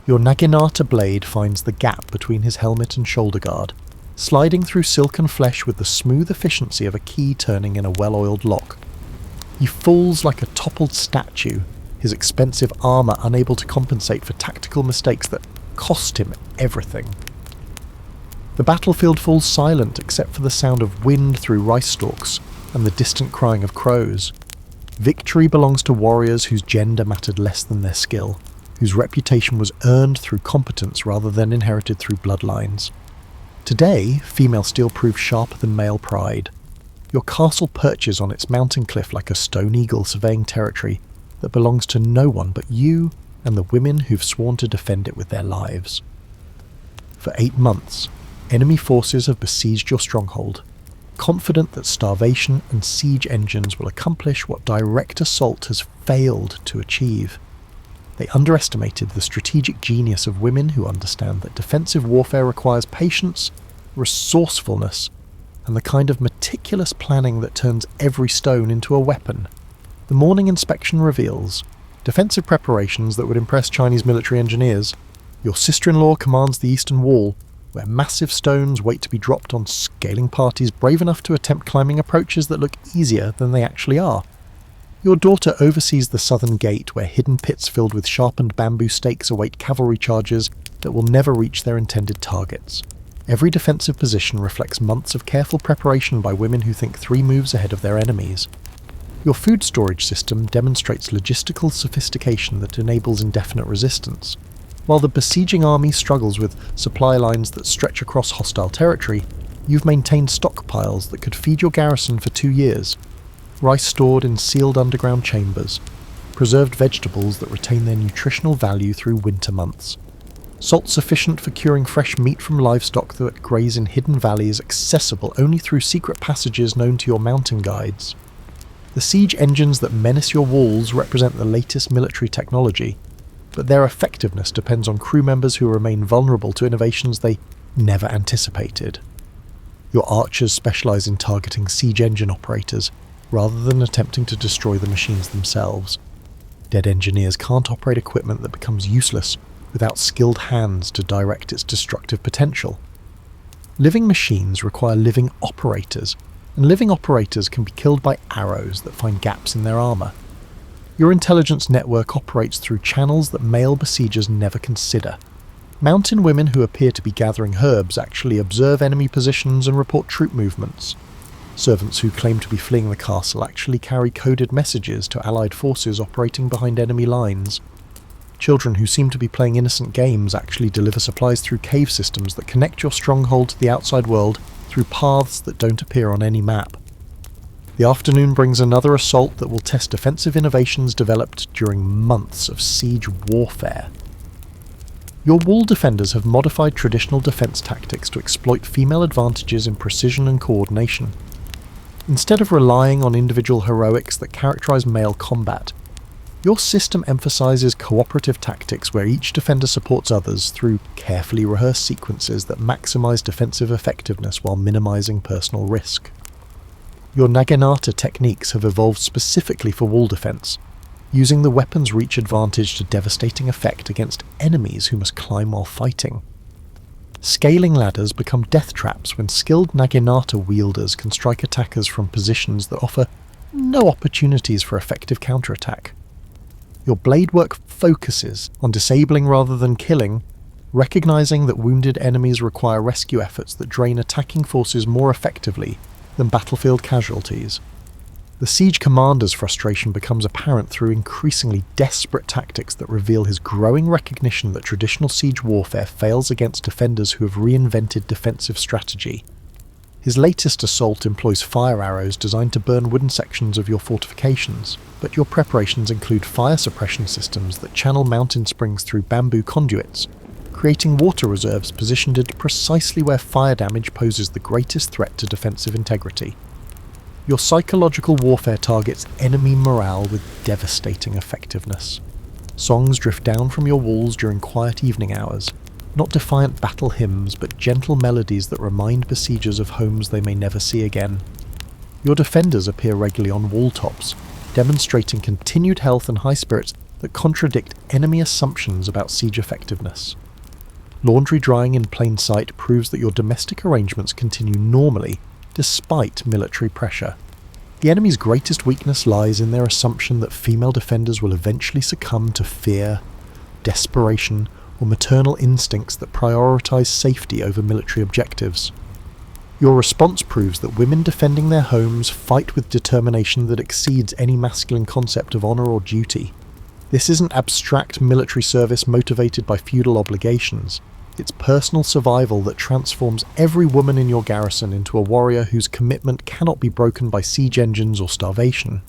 Your Naginata blade finds the gap between his helmet and shoulder guard, sliding through silken flesh with the smooth efficiency of a key turning in a well-oiled lock. He falls like a toppled statue, his expensive armour unable to compensate for tactical mistakes that cost him everything. The battlefield falls silent except for the sound of wind through rice stalks and the distant crying of crows. Victory belongs to warriors whose gender mattered less than their skill, whose reputation was earned through competence rather than inherited through bloodlines. Today, female steel proves sharper than male pride. Your castle perches on its mountain cliff like a stone eagle surveying territory that belongs to no one but you and the women who've sworn to defend it with their lives. For 8 months, enemy forces have besieged your stronghold, confident that starvation and siege engines will accomplish what direct assault has failed to achieve. They underestimated the strategic genius of women who understand that defensive warfare requires patience, resourcefulness, and the kind of meticulous planning that turns every stone into a weapon. The morning inspection reveals defensive preparations that would impress Chinese military engineers. Your sister-in-law commands the Eastern Wall, where massive stones wait to be dropped on scaling parties brave enough to attempt climbing approaches that look easier than they actually are. Your daughter oversees the southern gate, where hidden pits filled with sharpened bamboo stakes await cavalry charges that will never reach their intended targets. Every defensive position reflects months of careful preparation by women who think 3 moves ahead of their enemies. Your food storage system demonstrates logistical sophistication that enables indefinite resistance. While the besieging army struggles with supply lines that stretch across hostile territory, you've maintained stockpiles that could feed your garrison for 2 years. Rice stored in sealed underground chambers, preserved vegetables that retain their nutritional value through winter months, salt sufficient for curing fresh meat from livestock that graze in hidden valleys accessible only through secret passages known to your mountain guides. The siege engines that menace your walls represent the latest military technology, but their effectiveness depends on crew members who remain vulnerable to innovations they never anticipated. Your archers specialize in targeting siege engine operators, rather than attempting to destroy the machines themselves. Dead engineers can't operate equipment that becomes useless without skilled hands to direct its destructive potential. Living machines require living operators, and living operators can be killed by arrows that find gaps in their armour. Your intelligence network operates through channels that male besiegers never consider. Mountain women who appear to be gathering herbs actually observe enemy positions and report troop movements. Servants who claim to be fleeing the castle actually carry coded messages to allied forces operating behind enemy lines. Children who seem to be playing innocent games actually deliver supplies through cave systems that connect your stronghold to the outside world through paths that don't appear on any map. The afternoon brings another assault that will test defensive innovations developed during months of siege warfare. Your wall defenders have modified traditional defense tactics to exploit female advantages in precision and coordination. Instead of relying on individual heroics that characterize male combat, your system emphasizes cooperative tactics where each defender supports others through carefully rehearsed sequences that maximize defensive effectiveness while minimizing personal risk. Your Naginata techniques have evolved specifically for wall defense, using the weapon's reach advantage to devastating effect against enemies who must climb while fighting. Scaling ladders become death traps when skilled Naginata wielders can strike attackers from positions that offer no opportunities for effective counterattack. Your blade work focuses on disabling rather than killing, recognizing that wounded enemies require rescue efforts that drain attacking forces more effectively than battlefield casualties. The siege commander's frustration becomes apparent through increasingly desperate tactics that reveal his growing recognition that traditional siege warfare fails against defenders who have reinvented defensive strategy. His latest assault employs fire arrows designed to burn wooden sections of your fortifications, but your preparations include fire suppression systems that channel mountain springs through bamboo conduits, creating water reserves positioned at precisely where fire damage poses the greatest threat to defensive integrity. Your psychological warfare targets enemy morale with devastating effectiveness. Songs drift down from your walls during quiet evening hours, not defiant battle hymns, but gentle melodies that remind besiegers of homes they may never see again. Your defenders appear regularly on wall tops, demonstrating continued health and high spirits that contradict enemy assumptions about siege effectiveness. Laundry drying in plain sight proves that your domestic arrangements continue normally, despite military pressure. The enemy's greatest weakness lies in their assumption that female defenders will eventually succumb to fear, desperation, or maternal instincts that prioritize safety over military objectives. Your response proves that women defending their homes fight with determination that exceeds any masculine concept of honor or duty. This isn't abstract military service motivated by feudal obligations. It's personal survival that transforms every woman in your garrison into a warrior whose commitment cannot be broken by siege engines or starvation.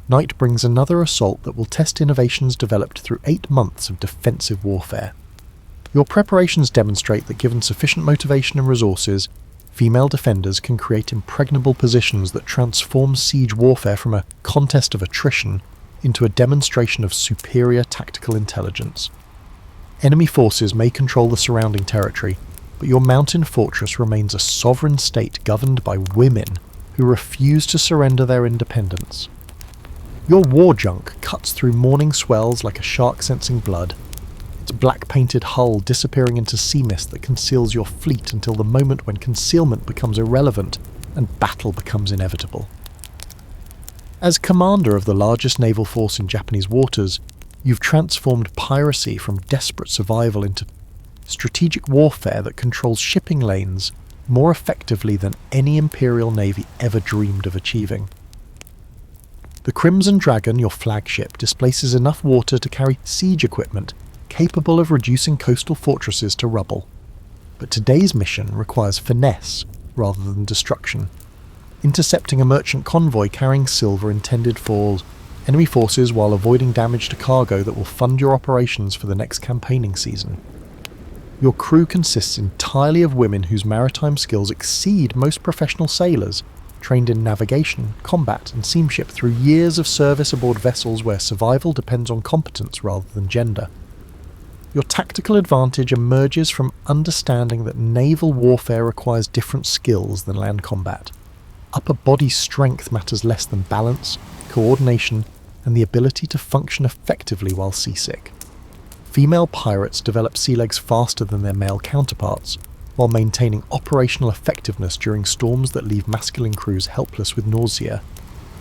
Night brings another assault that will test innovations developed through 8 months of defensive warfare. Your preparations demonstrate that given sufficient motivation and resources, female defenders can create impregnable positions that transform siege warfare from a contest of attrition into a demonstration of superior tactical intelligence. Enemy forces may control the surrounding territory, but your mountain fortress remains a sovereign state governed by women who refuse to surrender their independence. Your war junk cuts through morning swells like a shark sensing blood, its black-painted hull disappearing into sea mist that conceals your fleet until the moment when concealment becomes irrelevant and battle becomes inevitable. As commander of the largest naval force in Japanese waters, you've transformed piracy from desperate survival into strategic warfare that controls shipping lanes more effectively than any Imperial Navy ever dreamed of achieving. The Crimson Dragon, your flagship, displaces enough water to carry siege equipment capable of reducing coastal fortresses to rubble. But today's mission requires finesse rather than destruction. Intercepting a merchant convoy carrying silver intended for enemy forces while avoiding damage to cargo that will fund your operations for the next campaigning season. Your crew consists entirely of women whose maritime skills exceed most professional sailors, trained in navigation, combat and seamanship through years of service aboard vessels where survival depends on competence rather than gender. Your tactical advantage emerges from understanding that naval warfare requires different skills than land combat. Upper body strength matters less than balance, coordination, and the ability to function effectively while seasick. Female pirates develop sea legs faster than their male counterparts, while maintaining operational effectiveness during storms that leave masculine crews helpless with nausea.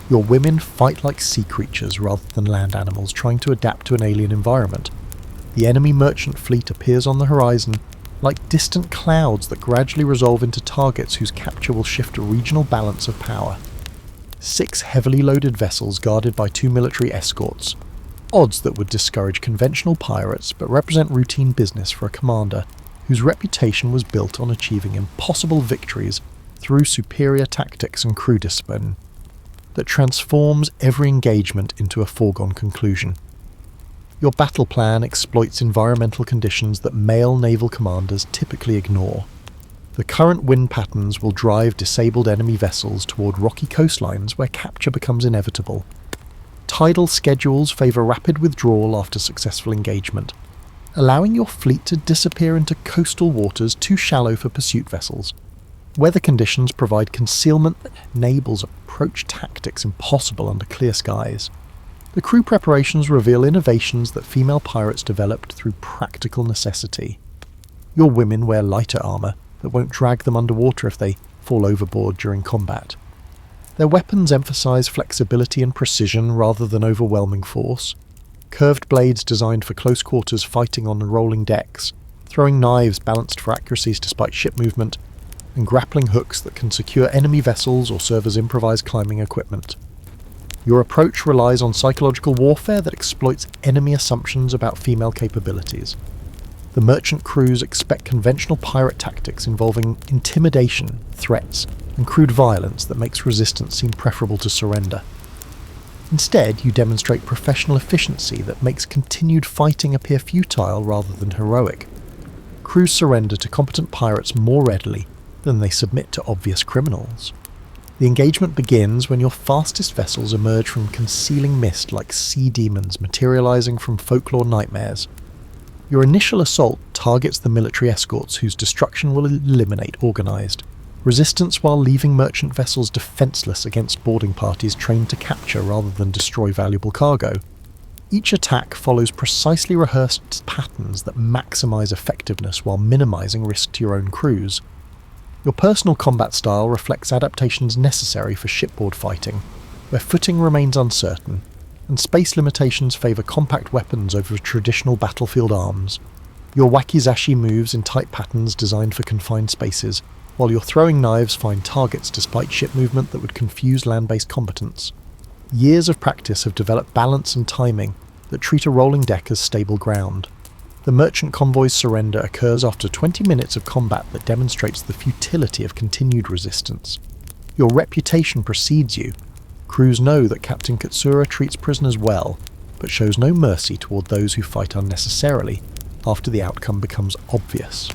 Your women fight like sea creatures rather than land animals trying to adapt to an alien environment. The enemy merchant fleet appears on the horizon like distant clouds that gradually resolve into targets whose capture will shift a regional balance of power. 6 heavily loaded vessels guarded by 2 military escorts. Odds that would discourage conventional pirates but represent routine business for a commander whose reputation was built on achieving impossible victories through superior tactics and crew discipline that transforms every engagement into a foregone conclusion. Your battle plan exploits environmental conditions that male naval commanders typically ignore. The current wind patterns will drive disabled enemy vessels toward rocky coastlines where capture becomes inevitable. Tidal schedules favour rapid withdrawal after successful engagement, allowing your fleet to disappear into coastal waters too shallow for pursuit vessels. Weather conditions provide concealment that enables approach tactics impossible under clear skies. The crew preparations reveal innovations that female pirates developed through practical necessity. Your women wear lighter armour that won't drag them underwater if they fall overboard during combat. Their weapons emphasize flexibility and precision rather than overwhelming force. Curved blades designed for close quarters fighting on rolling decks, throwing knives balanced for accuracies despite ship movement, and grappling hooks that can secure enemy vessels or serve as improvised climbing equipment. Your approach relies on psychological warfare that exploits enemy assumptions about female capabilities. The merchant crews expect conventional pirate tactics involving intimidation, threats, and crude violence that makes resistance seem preferable to surrender. Instead, you demonstrate professional efficiency that makes continued fighting appear futile rather than heroic. Crews surrender to competent pirates more readily than they submit to obvious criminals. The engagement begins when your fastest vessels emerge from concealing mist like sea demons materializing from folklore nightmares. Your initial assault targets the military escorts whose destruction will eliminate organized resistance while leaving merchant vessels defenseless against boarding parties trained to capture rather than destroy valuable cargo. Each attack follows precisely rehearsed patterns that maximize effectiveness while minimizing risk to your own crews. Your personal combat style reflects adaptations necessary for shipboard fighting, where footing remains uncertain, and space limitations favor compact weapons over traditional battlefield arms. Your wakizashi moves in tight patterns designed for confined spaces, while your throwing knives find targets despite ship movement that would confuse land-based combatants. Years of practice have developed balance and timing that treat a rolling deck as stable ground. The merchant convoy's surrender occurs after 20 minutes of combat that demonstrates the futility of continued resistance. Your reputation precedes you. Crews know that Captain Katsura treats prisoners well, but shows no mercy toward those who fight unnecessarily after the outcome becomes obvious.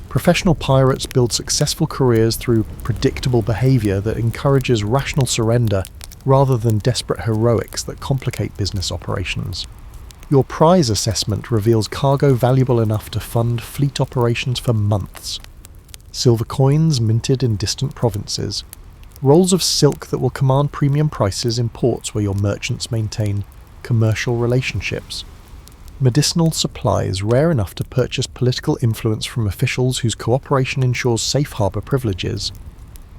Professional pirates build successful careers through predictable behavior that encourages rational surrender rather than desperate heroics that complicate business operations. Your prize assessment reveals cargo valuable enough to fund fleet operations for months. Silver coins minted in distant provinces. Rolls of silk that will command premium prices in ports where your merchants maintain commercial relationships. Medicinal supplies rare enough to purchase political influence from officials whose cooperation ensures safe harbour privileges.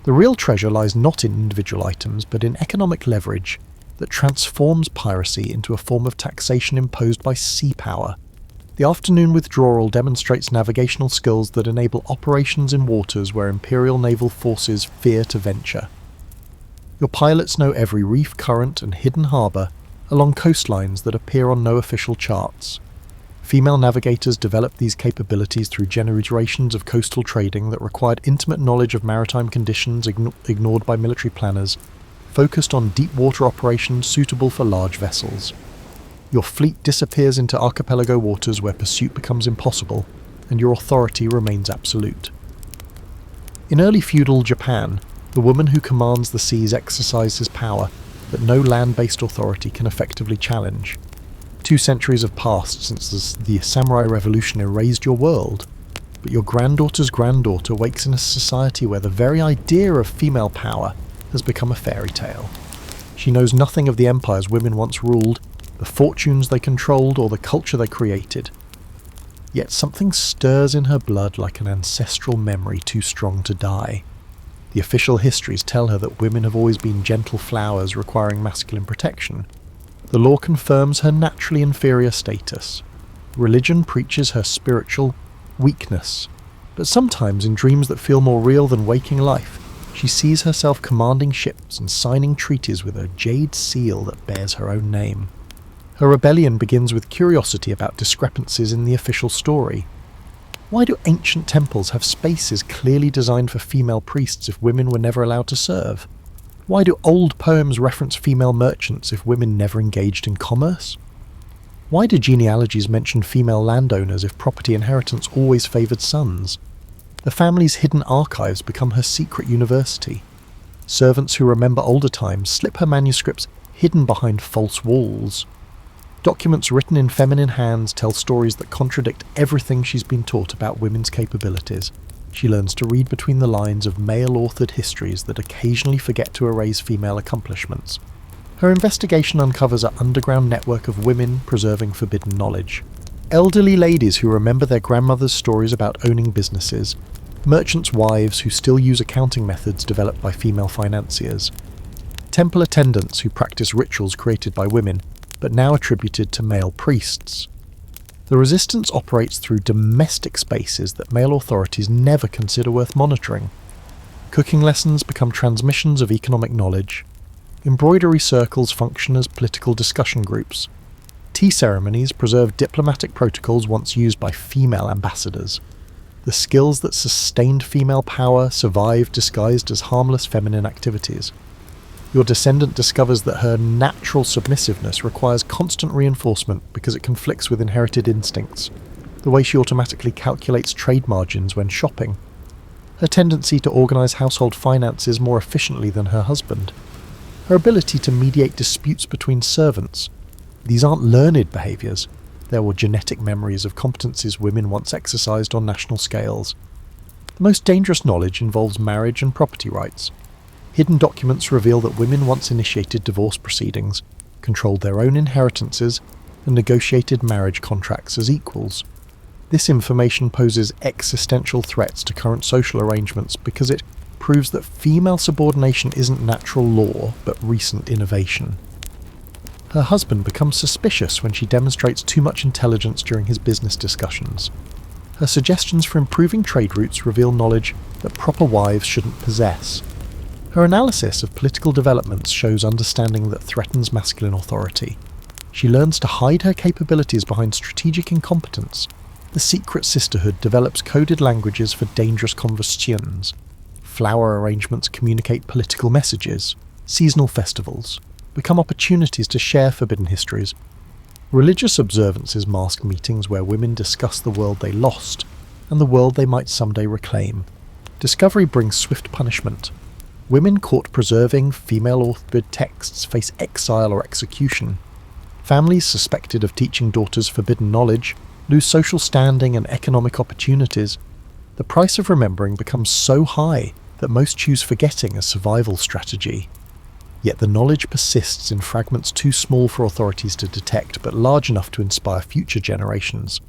The real treasure lies not in individual items, but in economic leverage that transforms piracy into a form of taxation imposed by sea power. The afternoon withdrawal demonstrates navigational skills that enable operations in waters where imperial naval forces fear to venture. Your pilots know every reef, current, and hidden harbour along coastlines that appear on no official charts. Female navigators developed these capabilities through generations of coastal trading that required intimate knowledge of maritime conditions ignored by military planners, focused on deep water operations suitable for large vessels. Your fleet disappears into archipelago waters where pursuit becomes impossible, and your authority remains absolute. In early feudal Japan, the woman who commands the seas exercises power that no land-based authority can effectively challenge. 2 centuries have passed since the samurai revolution erased your world, but your granddaughter's granddaughter wakes in a society where the very idea of female power has become a fairy tale. She knows nothing of the empires women once ruled, the fortunes they controlled, or the culture they created. Yet something stirs in her blood like an ancestral memory too strong to die. The official histories tell her that women have always been gentle flowers requiring masculine protection. The law confirms her naturally inferior status. Religion preaches her spiritual weakness. But sometimes, in dreams that feel more real than waking life, she sees herself commanding ships and signing treaties with a jade seal that bears her own name. Her rebellion begins with curiosity about discrepancies in the official story. Why do ancient temples have spaces clearly designed for female priests if women were never allowed to serve? Why do old poems reference female merchants if women never engaged in commerce? Why do genealogies mention female landowners if property inheritance always favoured sons? The family's hidden archives become her secret university. Servants who remember older times slip her manuscripts hidden behind false walls. Documents written in feminine hands tell stories that contradict everything she's been taught about women's capabilities. She learns to read between the lines of male-authored histories that occasionally forget to erase female accomplishments. Her investigation uncovers an underground network of women preserving forbidden knowledge. Elderly ladies who remember their grandmother's stories about owning businesses, merchants' wives who still use accounting methods developed by female financiers, temple attendants who practice rituals created by women, but now attributed to male priests. The resistance operates through domestic spaces that male authorities never consider worth monitoring. Cooking lessons become transmissions of economic knowledge. Embroidery circles function as political discussion groups. Tea ceremonies preserve diplomatic protocols once used by female ambassadors. The skills that sustained female power survive disguised as harmless feminine activities. Your descendant discovers that her natural submissiveness requires constant reinforcement because it conflicts with inherited instincts, the way she automatically calculates trade margins when shopping. her tendency to organise household finances more efficiently than her husband, her ability to mediate disputes between servants. These aren't learned behaviours, they were genetic memories of competencies women once exercised on national scales. The most dangerous knowledge involves marriage and property rights. Hidden documents reveal that women once initiated divorce proceedings, controlled their own inheritances, and negotiated marriage contracts as equals. This information poses existential threats to current social arrangements because it proves that female subordination isn't natural law, but recent innovation. Her husband becomes suspicious when she demonstrates too much intelligence during his business discussions. Her suggestions for improving trade routes reveal knowledge that proper wives shouldn't possess. Her analysis of political developments shows understanding that threatens masculine authority. She learns to hide her capabilities behind strategic incompetence. The secret sisterhood develops coded languages for dangerous conversations. Flower arrangements communicate political messages. Seasonal festivals become opportunities to share forbidden histories. Religious observances mask meetings where women discuss the world they lost and the world they might someday reclaim. Discovery brings swift punishment. Women caught preserving female-authored texts face exile or execution. Families suspected of teaching daughters forbidden knowledge lose social standing and economic opportunities. The price of remembering becomes so high that most choose forgetting as survival strategy. Yet the knowledge persists in fragments too small for authorities to detect, but large enough to inspire future generations.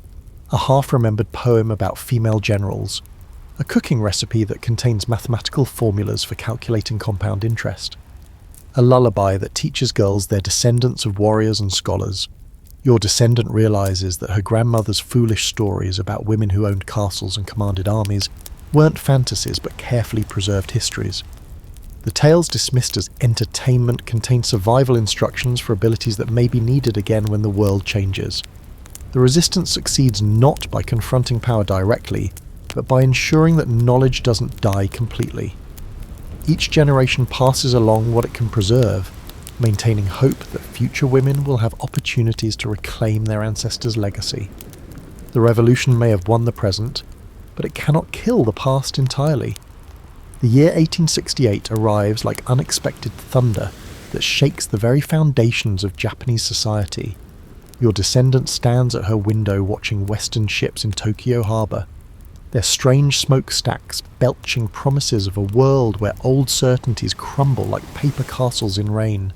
A half-remembered poem about female generals. A cooking recipe that contains mathematical formulas for calculating compound interest. A lullaby that teaches girls they're descendants of warriors and scholars. Your descendant realizes that her grandmother's foolish stories about women who owned castles and commanded armies weren't fantasies but carefully preserved histories. The tales dismissed as entertainment contain survival instructions for abilities that may be needed again when the world changes. The resistance succeeds not by confronting power directly, but by ensuring that knowledge doesn't die completely. Each generation passes along what it can preserve, maintaining hope that future women will have opportunities to reclaim their ancestors' legacy. The revolution may have won the present, but it cannot kill the past entirely. The year 1868 arrives like unexpected thunder that shakes the very foundations of Japanese society. Your descendant stands at her window watching Western ships in Tokyo harbour, their strange smokestacks belching promises of a world where old certainties crumble like paper castles in rain.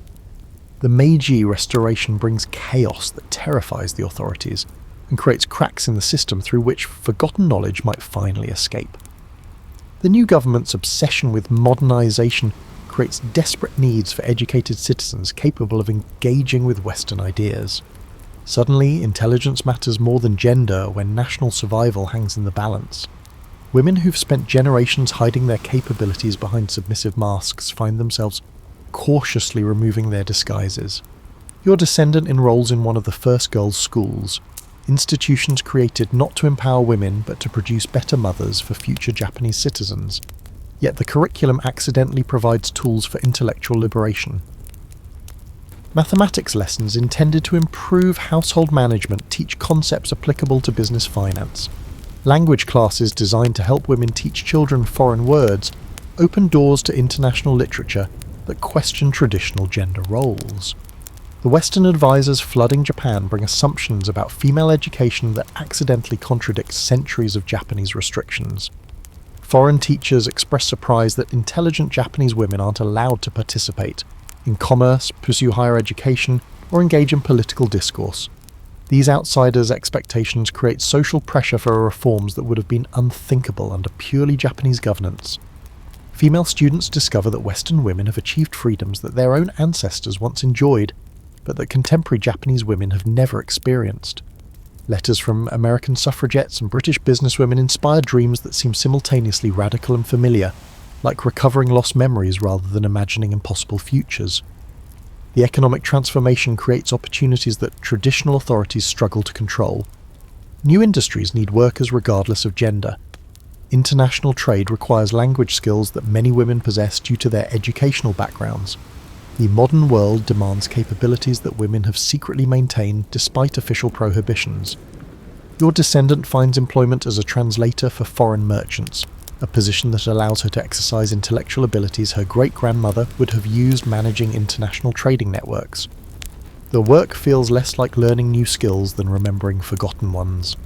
The Meiji Restoration brings chaos that terrifies the authorities and creates cracks in the system through which forgotten knowledge might finally escape. The new government's obsession with modernisation creates desperate needs for educated citizens capable of engaging with Western ideas. Suddenly, intelligence matters more than gender when national survival hangs in the balance. Women who've spent generations hiding their capabilities behind submissive masks find themselves cautiously removing their disguises. Your descendant enrolls in one of the first girls' schools, institutions created not to empower women but to produce better mothers for future Japanese citizens. Yet the curriculum accidentally provides tools for intellectual liberation. Mathematics lessons intended to improve household management teach concepts applicable to business finance. Language classes designed to help women teach children foreign words open doors to international literature that question traditional gender roles. The Western advisors flooding Japan bring assumptions about female education that accidentally contradict centuries of Japanese restrictions. Foreign teachers express surprise that intelligent Japanese women aren't allowed to participate in commerce, pursue higher education, or engage in political discourse. These outsiders' expectations create social pressure for reforms that would have been unthinkable under purely Japanese governance. Female students discover that Western women have achieved freedoms that their own ancestors once enjoyed, but that contemporary Japanese women have never experienced. Letters from American suffragettes and British businesswomen inspire dreams that seem simultaneously radical and familiar, like recovering lost memories rather than imagining impossible futures. The economic transformation creates opportunities that traditional authorities struggle to control. New industries need workers regardless of gender. International trade requires language skills that many women possess due to their educational backgrounds. The modern world demands capabilities that women have secretly maintained despite official prohibitions. Your descendant finds employment as a translator for foreign merchants, a position that allows her to exercise intellectual abilities her great-grandmother would have used managing international trading networks. The work feels less like learning new skills than remembering forgotten ones.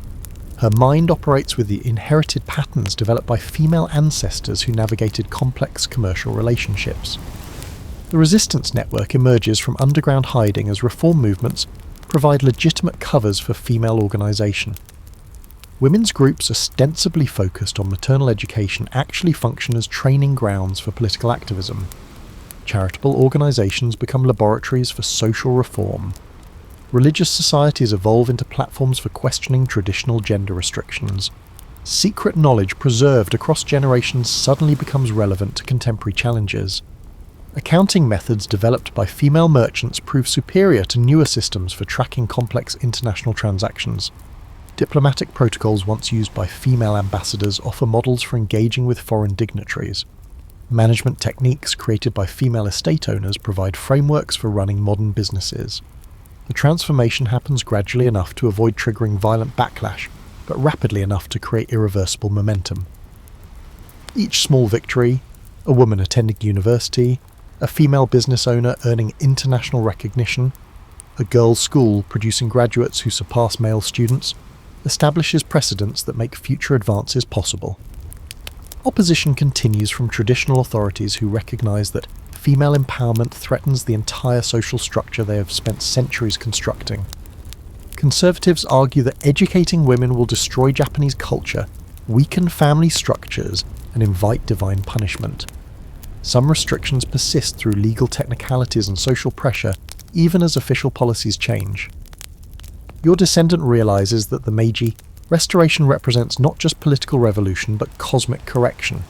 Her mind operates with the inherited patterns developed by female ancestors who navigated complex commercial relationships. The resistance network emerges from underground hiding as reform movements provide legitimate covers for female organisation. Women's groups ostensibly focused on maternal education actually function as training grounds for political activism. Charitable organisations become laboratories for social reform. Religious societies evolve into platforms for questioning traditional gender restrictions. Secret knowledge preserved across generations suddenly becomes relevant to contemporary challenges. Accounting methods developed by female merchants prove superior to newer systems for tracking complex international transactions. Diplomatic protocols once used by female ambassadors offer models for engaging with foreign dignitaries. Management techniques created by female estate owners provide frameworks for running modern businesses. The transformation happens gradually enough to avoid triggering violent backlash, but rapidly enough to create irreversible momentum. Each small victory, a woman attending university, a female business owner earning international recognition, a girls' school producing graduates who surpass male students, establishes precedents that make future advances possible. Opposition continues from traditional authorities who recognise that female empowerment threatens the entire social structure they have spent centuries constructing. Conservatives argue that educating women will destroy Japanese culture, weaken family structures, and invite divine punishment. Some restrictions persist through legal technicalities and social pressure, even as official policies change. Your descendant realises that the Meiji Restoration represents not just political revolution but cosmic correction.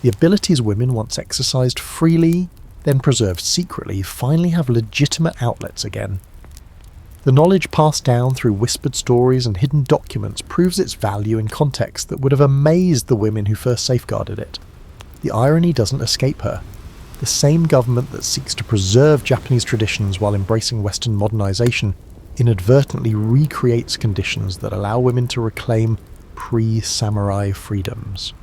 The abilities women once exercised freely, then preserved secretly, finally have legitimate outlets again. The knowledge passed down through whispered stories and hidden documents proves its value in context that would have amazed the women who first safeguarded it. The irony doesn't escape her. The same government that seeks to preserve Japanese traditions while embracing Western modernization inadvertently recreates conditions that allow women to reclaim pre-samurai freedoms.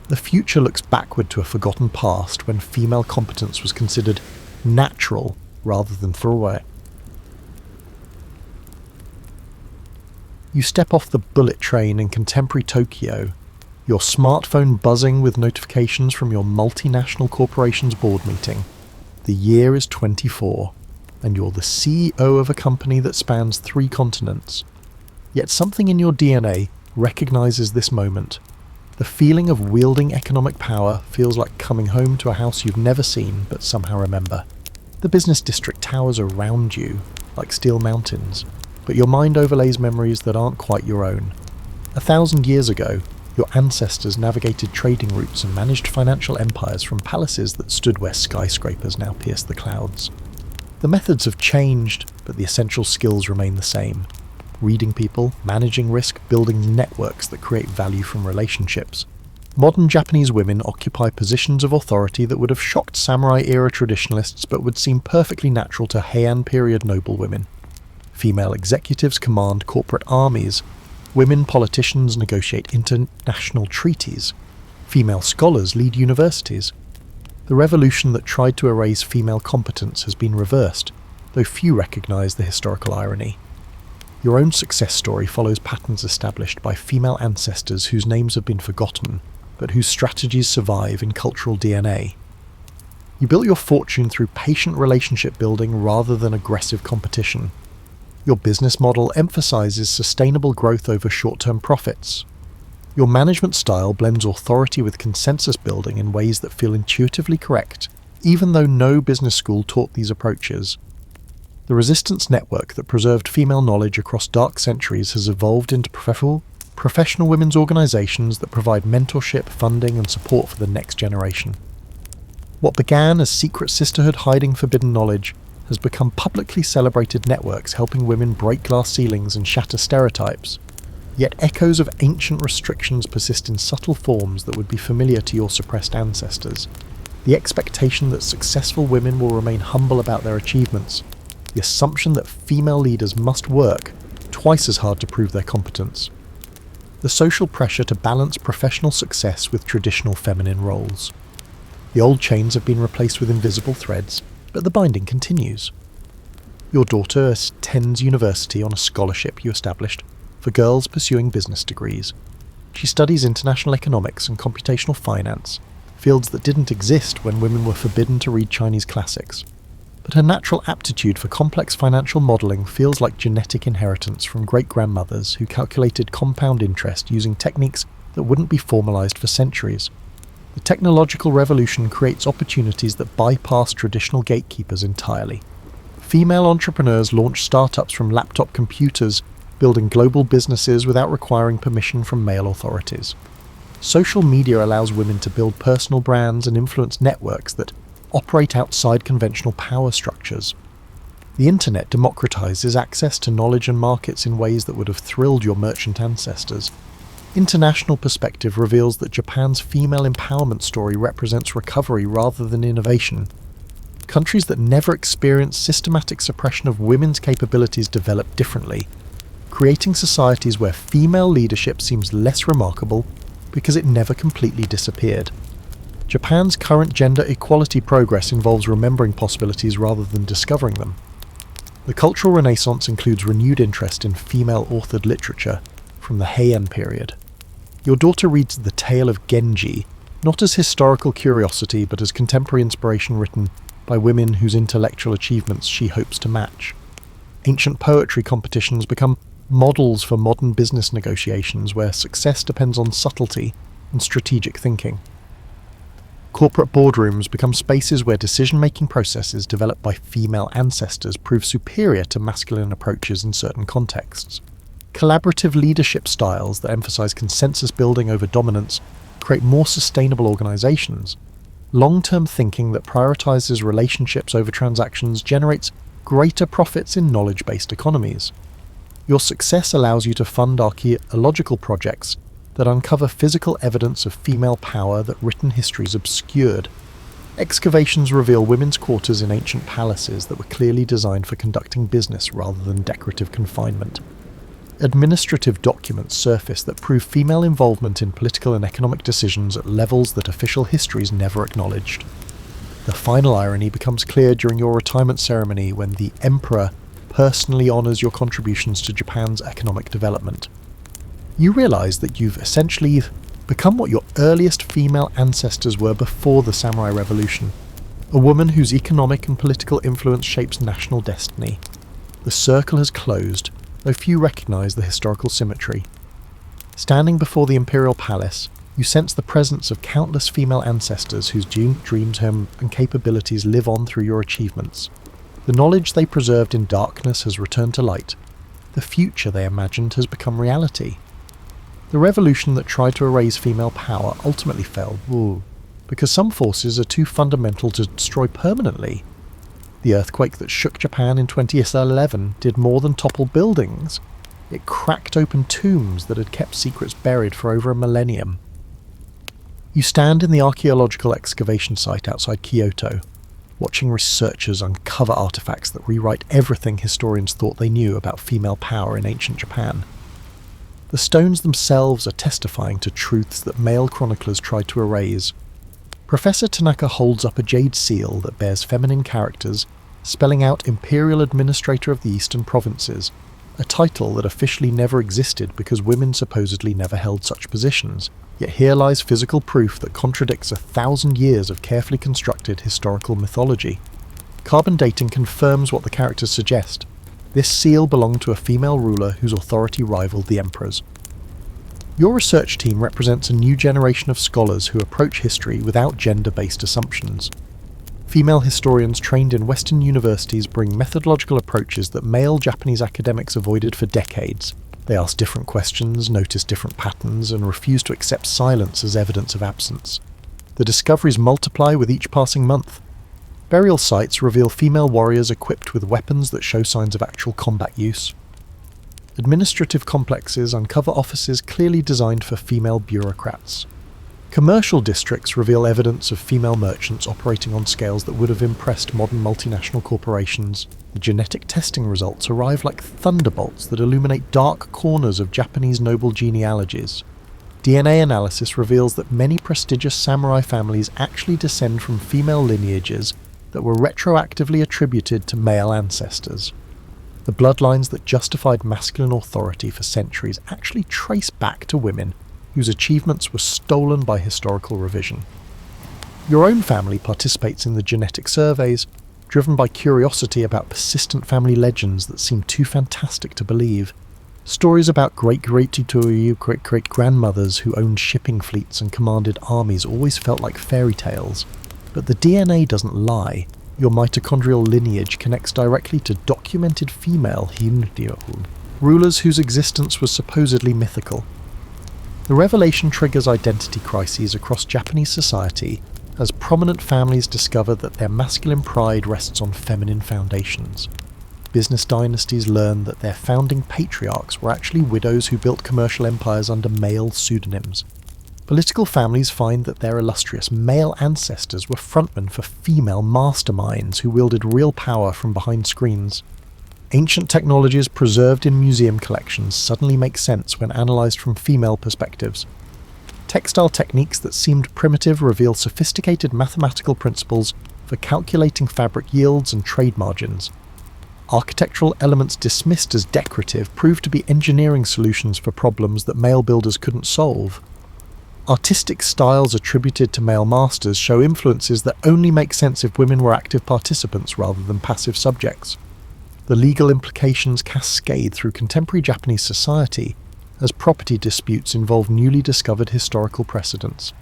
The future looks backward to a forgotten past when female competence was considered natural rather than throwaway. You step off the bullet train in contemporary Tokyo, your smartphone buzzing with notifications from your multinational corporation's board meeting. The year is 24. And you're the CEO of a company that spans 3 continents. Yet something in your DNA recognizes this moment. The feeling of wielding economic power feels like coming home to a house you've never seen but somehow remember. The business district towers around you, like steel mountains, but your mind overlays memories that aren't quite your own. 1,000 years ago, your ancestors navigated trading routes and managed financial empires from palaces that stood where skyscrapers now pierce the clouds. The methods have changed, but the essential skills remain the same. Reading people, managing risk, building networks that create value from relationships. Modern Japanese women occupy positions of authority that would have shocked samurai-era traditionalists but would seem perfectly natural to Heian period noblewomen. Female executives command corporate armies. Women politicians negotiate international treaties. Female scholars lead universities. The revolution that tried to erase female competence has been reversed, though few recognise the historical irony. Your own success story follows patterns established by female ancestors whose names have been forgotten, but whose strategies survive in cultural DNA. You built your fortune through patient relationship building rather than aggressive competition. Your business model emphasises sustainable growth over short-term profits. Your management style blends authority with consensus building in ways that feel intuitively correct, even though no business school taught these approaches. The resistance network that preserved female knowledge across dark centuries has evolved into professional women's organisations that provide mentorship, funding and support for the next generation. What began as secret sisterhood hiding forbidden knowledge has become publicly celebrated networks helping women break glass ceilings and shatter stereotypes. Yet echoes of ancient restrictions persist in subtle forms that would be familiar to your suppressed ancestors. The expectation that successful women will remain humble about their achievements. The assumption that female leaders must work twice as hard to prove their competence. The the social pressure to balance professional success with traditional feminine roles. The old chains have been replaced with invisible threads, but the binding continues. Your daughter attends university on a scholarship you established for girls pursuing business degrees. She studies international economics and computational finance, fields that didn't exist when women were forbidden to read Chinese classics. But her natural aptitude for complex financial modelling feels like genetic inheritance from great-grandmothers who calculated compound interest using techniques that wouldn't be formalised for centuries. The technological revolution creates opportunities that bypass traditional gatekeepers entirely. Female entrepreneurs launch startups from laptop computers, building global businesses without requiring permission from male authorities. Social media allows women to build personal brands and influence networks that operate outside conventional power structures. The internet democratizes access to knowledge and markets in ways that would have thrilled your merchant ancestors. International perspective reveals that Japan's female empowerment story represents recovery rather than innovation. Countries that never experienced systematic suppression of women's capabilities develop differently, creating societies where female leadership seems less remarkable because it never completely disappeared. Japan's current gender equality progress involves remembering possibilities rather than discovering them. The cultural renaissance includes renewed interest in female-authored literature from the Heian period. Your daughter reads The Tale of Genji, not as historical curiosity but as contemporary inspiration written by women whose intellectual achievements she hopes to match. Ancient poetry competitions become models for modern business negotiations where success depends on subtlety and strategic thinking. Corporate boardrooms become spaces where decision-making processes developed by female ancestors prove superior to masculine approaches in certain contexts. Collaborative leadership styles that emphasize consensus building over dominance create more sustainable organizations. Long-term thinking that prioritizes relationships over transactions generates greater profits in knowledge-based economies. Your success allows you to fund archaeological projects that uncover physical evidence of female power that written histories obscured. Excavations reveal women's quarters in ancient palaces that were clearly designed for conducting business rather than decorative confinement. Administrative documents surface that prove female involvement in political and economic decisions at levels that official histories never acknowledged. The final irony becomes clear during your retirement ceremony when the Emperor personally honours your contributions to Japan's economic development. You realise that you've essentially become what your earliest female ancestors were before the Samurai Revolution, a woman whose economic and political influence shapes national destiny. The circle has closed, though few recognise the historical symmetry. Standing before the imperial palace, you sense the presence of countless female ancestors whose dreams and capabilities live on through your achievements. The knowledge they preserved in darkness has returned to light. The future they imagined has become reality. The revolution that tried to erase female power ultimately failed, because some forces are too fundamental to destroy permanently. The earthquake that shook Japan in 2011 did more than topple buildings. It cracked open tombs that had kept secrets buried for over a millennium. You stand in the archaeological excavation site outside Kyoto, watching researchers uncover artifacts that rewrite everything historians thought they knew about female power in ancient Japan. The stones themselves are testifying to truths that male chroniclers tried to erase. Professor Tanaka holds up a jade seal that bears feminine characters, spelling out Imperial Administrator of the Eastern Provinces, a title that officially never existed because women supposedly never held such positions. Yet here lies physical proof that contradicts 1,000 years of carefully constructed historical mythology. Carbon dating confirms what the characters suggest. This seal belonged to a female ruler whose authority rivaled the Emperor's. Your research team represents a new generation of scholars who approach history without gender-based assumptions. Female historians trained in Western universities bring methodological approaches that male Japanese academics avoided for decades. They ask different questions, notice different patterns, and refuse to accept silence as evidence of absence. The discoveries multiply with each passing month. Burial sites reveal female warriors equipped with weapons that show signs of actual combat use. Administrative complexes uncover offices clearly designed for female bureaucrats. Commercial districts reveal evidence of female merchants operating on scales that would have impressed modern multinational corporations. The genetic testing results arrive like thunderbolts that illuminate dark corners of Japanese noble genealogies. DNA analysis reveals that many prestigious samurai families actually descend from female lineages that were retroactively attributed to male ancestors. The bloodlines that justified masculine authority for centuries actually trace back to women whose achievements were stolen by historical revision. Your own family participates in the genetic surveys, driven by curiosity about persistent family legends that seem too fantastic to believe. Stories about great-great-grandmothers who owned shipping fleets and commanded armies always felt like fairy tales. But the DNA doesn't lie. Your mitochondrial lineage connects directly to documented female rulers whose existence was supposedly mythical. The revelation triggers identity crises across Japanese society as prominent families discover that their masculine pride rests on feminine foundations. Business dynasties learn that their founding patriarchs were actually widows who built commercial empires under male pseudonyms. Political families find that their illustrious male ancestors were frontmen for female masterminds who wielded real power from behind screens. Ancient technologies preserved in museum collections suddenly make sense when analysed from female perspectives. Textile techniques that seemed primitive reveal sophisticated mathematical principles for calculating fabric yields and trade margins. Architectural elements dismissed as decorative prove to be engineering solutions for problems that male builders couldn't solve. Artistic styles attributed to male masters show influences that only make sense if women were active participants rather than passive subjects. The legal implications cascade through contemporary Japanese society as property disputes involve newly discovered historical precedents.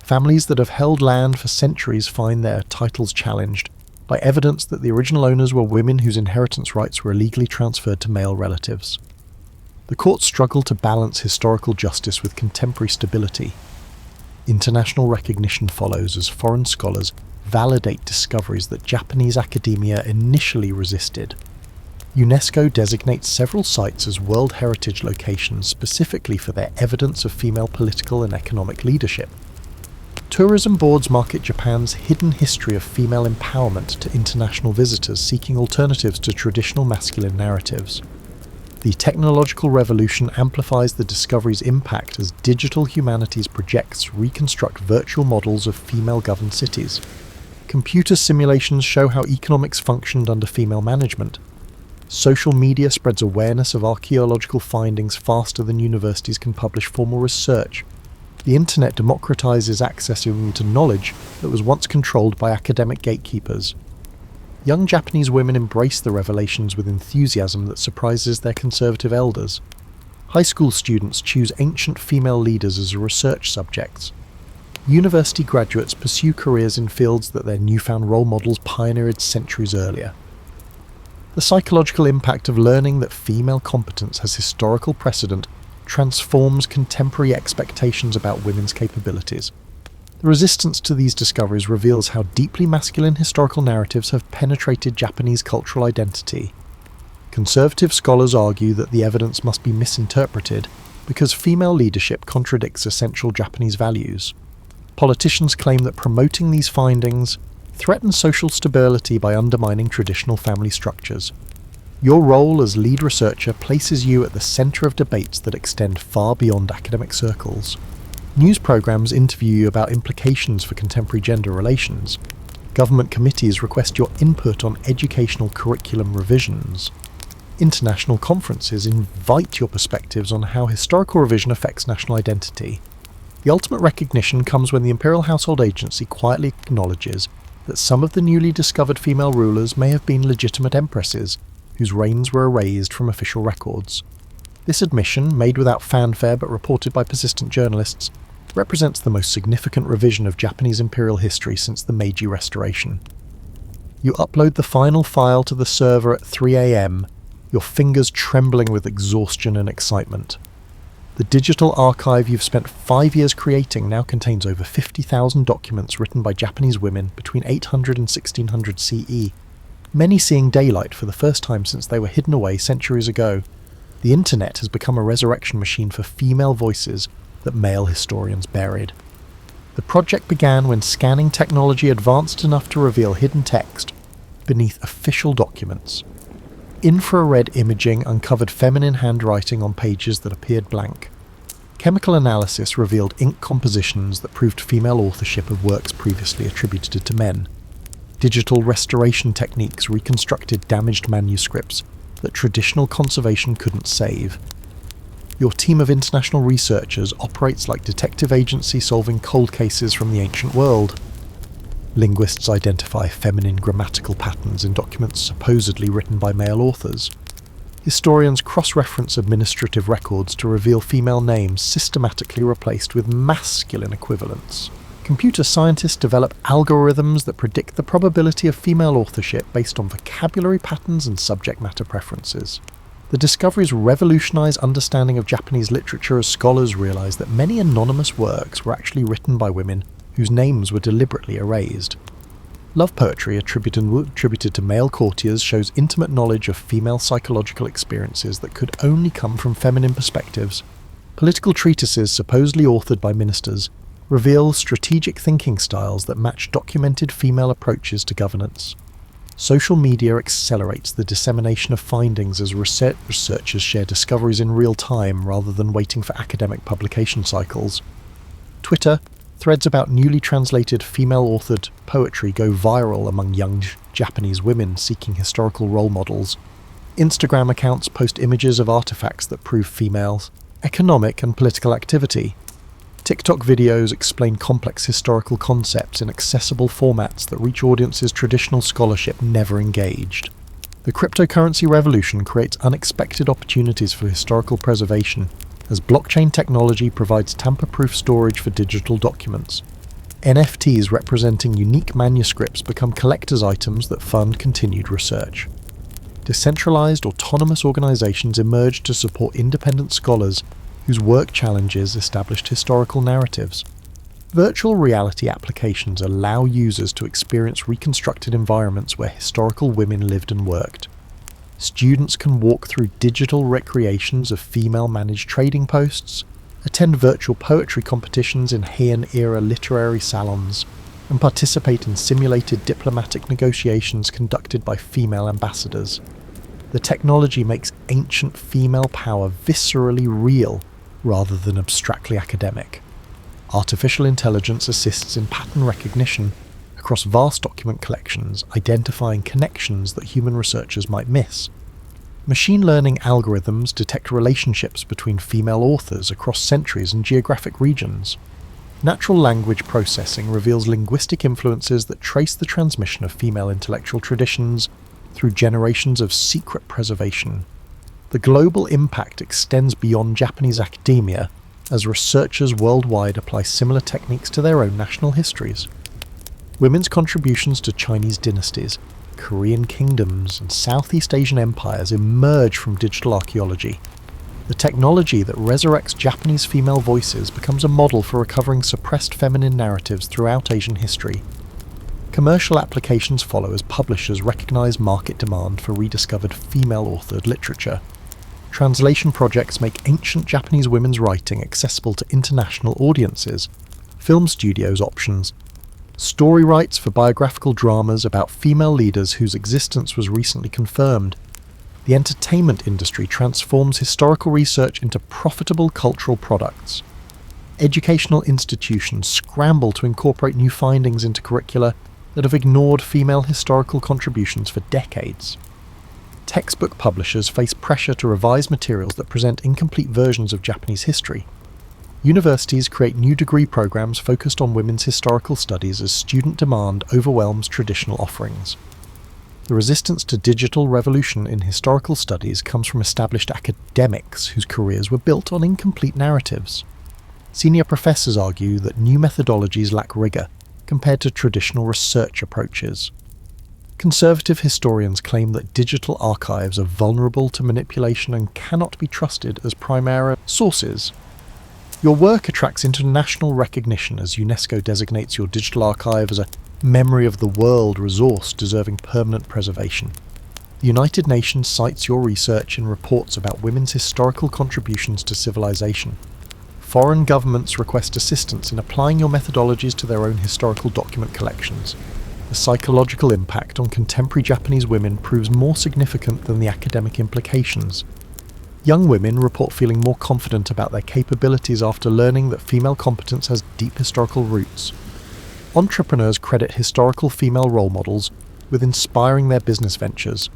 Families that have held land for centuries find their titles challenged by evidence that the original owners were women whose inheritance rights were illegally transferred to male relatives. The courts struggle to balance historical justice with contemporary stability. International recognition follows as foreign scholars validate discoveries that Japanese academia initially resisted. UNESCO designates several sites as World Heritage locations specifically for their evidence of female political and economic leadership. Tourism boards market Japan's hidden history of female empowerment to international visitors seeking alternatives to traditional masculine narratives. The technological revolution amplifies the discovery's impact as digital humanities projects reconstruct virtual models of female-governed cities. Computer simulations show how economics functioned under female management. Social media spreads awareness of archaeological findings faster than universities can publish formal research. The internet democratizes access to knowledge that was once controlled by academic gatekeepers. Young Japanese women embrace the revelations with enthusiasm that surprises their conservative elders. High school students choose ancient female leaders as research subjects. University graduates pursue careers in fields that their newfound role models pioneered centuries earlier. The psychological impact of learning that female competence has historical precedent transforms contemporary expectations about women's capabilities. The resistance to these discoveries reveals how deeply masculine historical narratives have penetrated Japanese cultural identity. Conservative scholars argue that the evidence must be misinterpreted because female leadership contradicts essential Japanese values. Politicians claim that promoting these findings threatens social stability by undermining traditional family structures. Your role as lead researcher places you at the centre of debates that extend far beyond academic circles. News programs interview you about implications for contemporary gender relations. Government committees request your input on educational curriculum revisions. International conferences invite your perspectives on how historical revision affects national identity. The ultimate recognition comes when the Imperial Household Agency quietly acknowledges that some of the newly discovered female rulers may have been legitimate empresses whose reigns were erased from official records. This admission, made without fanfare but reported by persistent journalists, represents the most significant revision of Japanese imperial history since the Meiji Restoration. You upload the final file to the server at 3 a.m., your fingers trembling with exhaustion and excitement. The digital archive you've spent 5 years creating now contains over 50,000 documents written by Japanese women between 800 and 1600 CE, many seeing daylight for the first time since they were hidden away centuries ago. The internet has become a resurrection machine for female voices that male historians buried. The project began when scanning technology advanced enough to reveal hidden text beneath official documents. Infrared imaging uncovered feminine handwriting on pages that appeared blank. Chemical analysis revealed ink compositions that proved female authorship of works previously attributed to men. Digital restoration techniques reconstructed damaged manuscripts that traditional conservation couldn't save. Your team of international researchers operates like detective agency solving cold cases from the ancient world. Linguists identify feminine grammatical patterns in documents supposedly written by male authors. Historians cross-reference administrative records to reveal female names systematically replaced with masculine equivalents. Computer scientists develop algorithms that predict the probability of female authorship based on vocabulary patterns and subject matter preferences. The discoveries revolutionize understanding of Japanese literature as scholars realize that many anonymous works were actually written by women whose names were deliberately erased. Love poetry attributed to male courtiers shows intimate knowledge of female psychological experiences that could only come from feminine perspectives. Political treatises supposedly authored by ministers reveal strategic thinking styles that match documented female approaches to governance. Social media accelerates the dissemination of findings as researchers share discoveries in real time rather than waiting for academic publication cycles. Twitter, threads about newly translated female-authored poetry go viral among young Japanese women seeking historical role models. Instagram accounts post images of artifacts that prove females' economic and political activity. TikTok videos explain complex historical concepts in accessible formats that reach audiences traditional scholarship never engaged. The cryptocurrency revolution creates unexpected opportunities for historical preservation, as blockchain technology provides tamper-proof storage for digital documents. NFTs representing unique manuscripts become collector's items that fund continued research. Decentralized, autonomous organizations emerge to support independent scholars whose work challenges established historical narratives. Virtual reality applications allow users to experience reconstructed environments where historical women lived and worked. Students can walk through digital recreations of female-managed trading posts, attend virtual poetry competitions in Heian-era literary salons, and participate in simulated diplomatic negotiations conducted by female ambassadors. The technology makes ancient female power viscerally real rather than abstractly academic. Artificial intelligence assists in pattern recognition across vast document collections, identifying connections that human researchers might miss. Machine learning algorithms detect relationships between female authors across centuries and geographic regions. Natural language processing reveals linguistic influences that trace the transmission of female intellectual traditions through generations of secret preservation. The global impact extends beyond Japanese academia as researchers worldwide apply similar techniques to their own national histories. Women's contributions to Chinese dynasties, Korean kingdoms, and Southeast Asian empires emerge from digital archaeology. The technology that resurrects Japanese female voices becomes a model for recovering suppressed feminine narratives throughout Asian history. Commercial applications follow as publishers recognize market demand for rediscovered female-authored literature. Translation projects make ancient Japanese women's writing accessible to international audiences. Film studios options story rights for biographical dramas about female leaders whose existence was recently confirmed. The entertainment industry transforms historical research into profitable cultural products. Educational institutions scramble to incorporate new findings into curricula that have ignored female historical contributions for decades. Textbook publishers face pressure to revise materials that present incomplete versions of Japanese history. Universities create new degree programs focused on women's historical studies as student demand overwhelms traditional offerings. The resistance to digital revolution in historical studies comes from established academics whose careers were built on incomplete narratives. Senior professors argue that new methodologies lack rigor compared to traditional research approaches. Conservative historians claim that digital archives are vulnerable to manipulation and cannot be trusted as primary sources. Your work attracts international recognition as UNESCO designates your digital archive as a memory of the world resource deserving permanent preservation. The United Nations cites your research in reports about women's historical contributions to civilization. foreign governments request assistance in applying your methodologies to their own historical document collections. The psychological impact on contemporary Japanese women proves more significant than the academic implications. Young women report feeling more confident about their capabilities after learning that female competence has deep historical roots. Entrepreneurs credit historical female role models with inspiring their business ventures.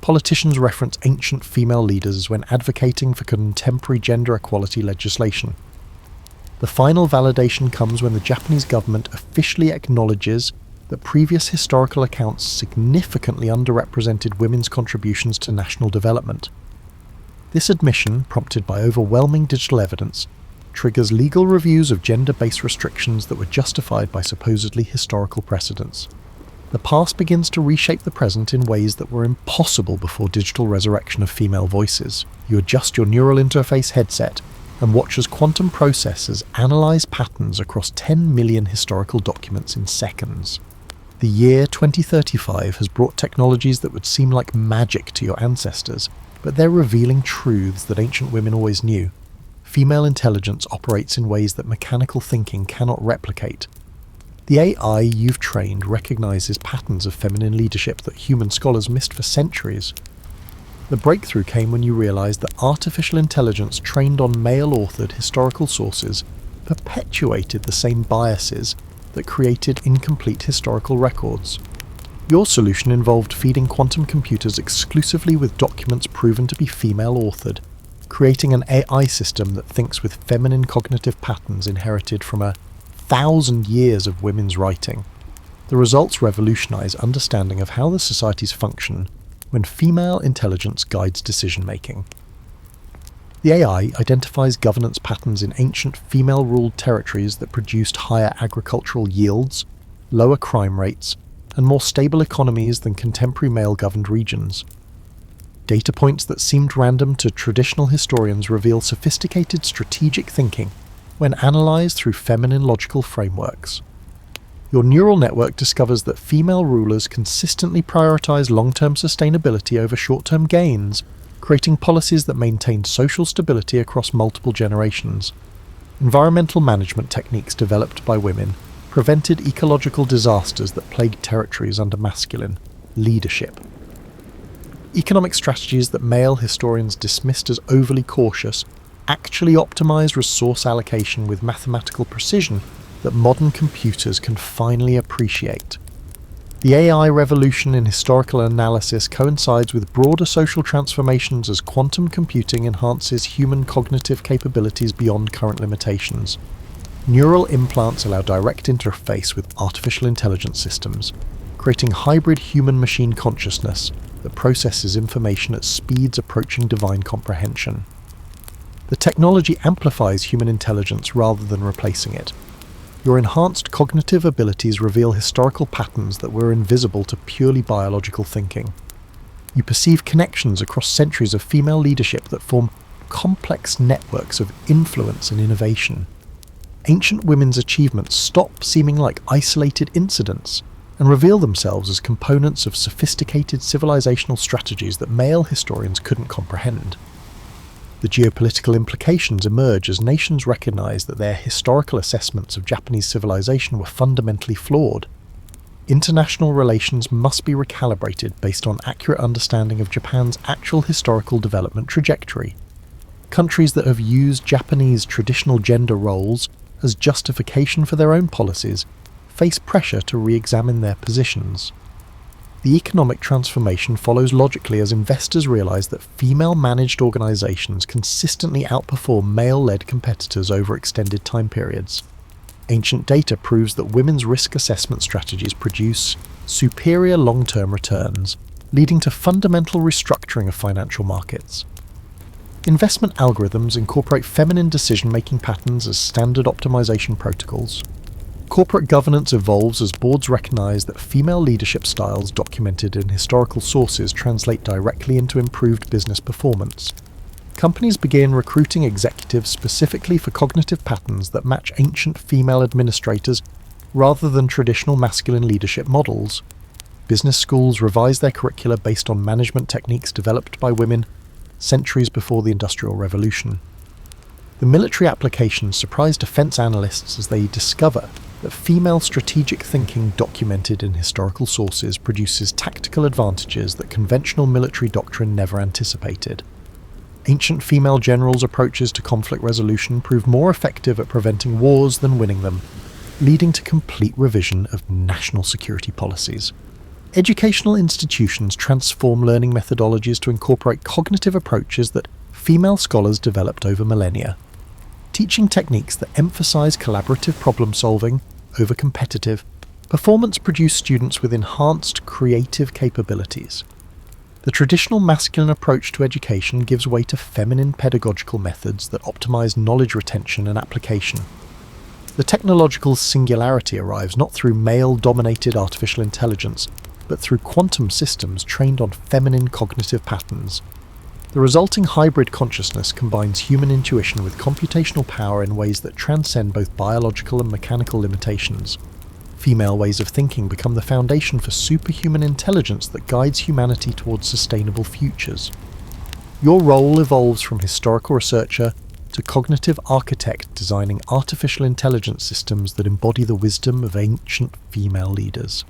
Politicians reference ancient female leaders when advocating for contemporary gender equality legislation. The final validation comes when the Japanese government officially acknowledges that previous historical accounts significantly underrepresented women's contributions to national development. This admission, prompted by overwhelming digital evidence, triggers legal reviews of gender-based restrictions that were justified by supposedly historical precedents. The past begins to reshape the present in ways that were impossible before digital resurrection of female voices. You adjust your neural interface headset and watch as quantum processors analyze patterns across 10 million historical documents in seconds. The year 2035 has brought technologies that would seem like magic to your ancestors, but they're revealing truths that ancient women always knew. Female intelligence operates in ways that mechanical thinking cannot replicate. The AI you've trained recognizes patterns of feminine leadership that human scholars missed for centuries. The breakthrough came when you realized that artificial intelligence trained on male-authored historical sources perpetuated the same biases that created incomplete historical records. Your solution involved feeding quantum computers exclusively with documents proven to be female-authored, creating an AI system that thinks with feminine cognitive patterns inherited from 1,000 years of women's writing. The results revolutionize understanding of how the societies function when female intelligence guides decision-making. The AI identifies governance patterns in ancient female-ruled territories that produced higher agricultural yields, lower crime rates, and more stable economies than contemporary male-governed regions. Data points that seemed random to traditional historians reveal sophisticated strategic thinking when analysed through feminine logical frameworks. Your neural network discovers that female rulers consistently prioritize long-term sustainability over short-term gains, creating policies that maintained social stability across multiple generations. Environmental management techniques developed by women prevented ecological disasters that plagued territories under masculine leadership. Economic strategies that male historians dismissed as overly cautious actually optimized resource allocation with mathematical precision that modern computers can finally appreciate. The AI revolution in historical analysis coincides with broader social transformations as quantum computing enhances human cognitive capabilities beyond current limitations. Neural implants allow direct interface with artificial intelligence systems, creating hybrid human-machine consciousness that processes information at speeds approaching divine comprehension. The technology amplifies human intelligence rather than replacing it. Your enhanced cognitive abilities reveal historical patterns that were invisible to purely biological thinking. You perceive connections across centuries of female leadership that form complex networks of influence and innovation. Ancient women's achievements stop seeming like isolated incidents and reveal themselves as components of sophisticated civilizational strategies that male historians couldn't comprehend. The geopolitical implications emerge as nations recognize that their historical assessments of Japanese civilization were fundamentally flawed. International relations must be recalibrated based on accurate understanding of Japan's actual historical development trajectory. Countries that have used Japanese traditional gender roles as justification for their own policies face pressure to re-examine their positions. The economic transformation follows logically as investors realize that female-managed organizations consistently outperform male-led competitors over extended time periods. Ancient data proves that women's risk assessment strategies produce superior long-term returns, leading to fundamental restructuring of financial markets. Investment algorithms incorporate feminine decision-making patterns as standard optimization protocols. Corporate governance evolves as boards recognize that female leadership styles documented in historical sources translate directly into improved business performance. Companies begin recruiting executives specifically for cognitive patterns that match ancient female administrators rather than traditional masculine leadership models. Business schools revise their curricula based on management techniques developed by women centuries before the Industrial Revolution. The military applications surprise defense analysts as they discover that female strategic thinking documented in historical sources produces tactical advantages that conventional military doctrine never anticipated. Ancient female generals' approaches to conflict resolution prove more effective at preventing wars than winning them, leading to complete revision of national security policies. Educational institutions transform learning methodologies to incorporate cognitive approaches that female scholars developed over millennia. Teaching techniques that emphasize collaborative problem solving over competitive performance produce students with enhanced creative capabilities. The traditional masculine approach to education gives way to feminine pedagogical methods that optimize knowledge retention and application. The technological singularity arrives not through male-dominated artificial intelligence, but through quantum systems trained on feminine cognitive patterns. The resulting hybrid consciousness combines human intuition with computational power in ways that transcend both biological and mechanical limitations. Female ways of thinking become the foundation for superhuman intelligence that guides humanity towards sustainable futures. Your role evolves from historical researcher to cognitive architect, designing artificial intelligence systems that embody the wisdom of ancient female leaders.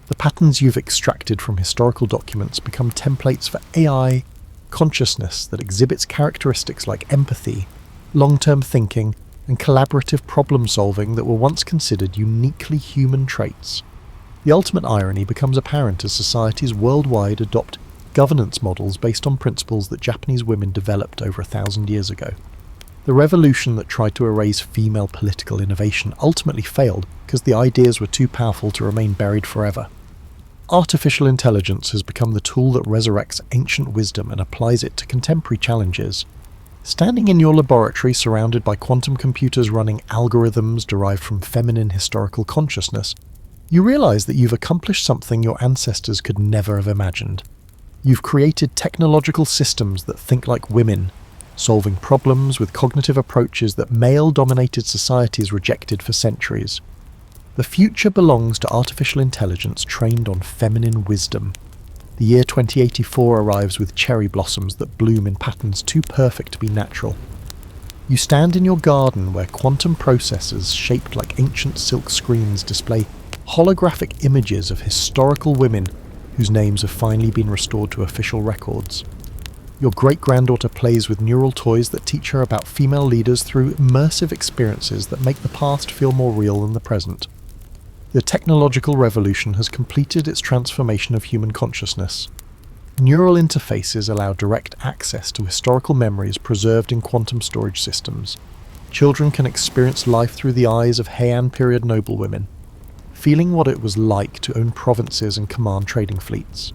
The patterns you've extracted from historical documents become templates for AI consciousness that exhibits characteristics like empathy, long-term thinking, and collaborative problem-solving that were once considered uniquely human traits. The ultimate irony becomes apparent as societies worldwide adopt governance models based on principles that Japanese women developed over 1,000 years ago. The revolution that tried to erase female political innovation ultimately failed because the ideas were too powerful to remain buried forever. Artificial intelligence has become the tool that resurrects ancient wisdom and applies it to contemporary challenges. Standing in your laboratory surrounded by quantum computers running algorithms derived from feminine historical consciousness, you realize that you've accomplished something your ancestors could never have imagined. You've created technological systems that think like women, solving problems with cognitive approaches that male-dominated societies rejected for centuries. The future belongs to artificial intelligence trained on feminine wisdom. The year 2084 arrives with cherry blossoms that bloom in patterns too perfect to be natural. You stand in your garden where quantum processors shaped like ancient silk screens display holographic images of historical women whose names have finally been restored to official records. Your great-granddaughter plays with neural toys that teach her about female leaders through immersive experiences that make the past feel more real than the present. The technological revolution has completed its transformation of human consciousness. Neural interfaces allow direct access to historical memories preserved in quantum storage systems. Children can experience life through the eyes of Heian period noblewomen, feeling what it was like to own provinces and command trading fleets.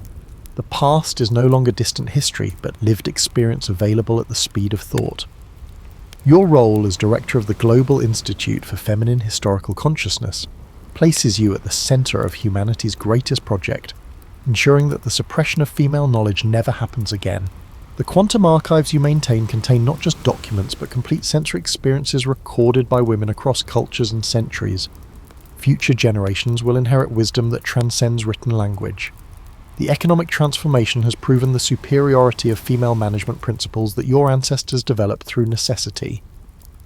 The past is no longer distant history, but lived experience available at the speed of thought. Your role as director of the Global Institute for Feminine Historical Consciousness places you at the center of humanity's greatest project, ensuring that the suppression of female knowledge never happens again. The quantum archives you maintain contain not just documents, but complete sensory experiences recorded by women across cultures and centuries. Future generations will inherit wisdom that transcends written language. The economic transformation has proven the superiority of female management principles that your ancestors developed through necessity.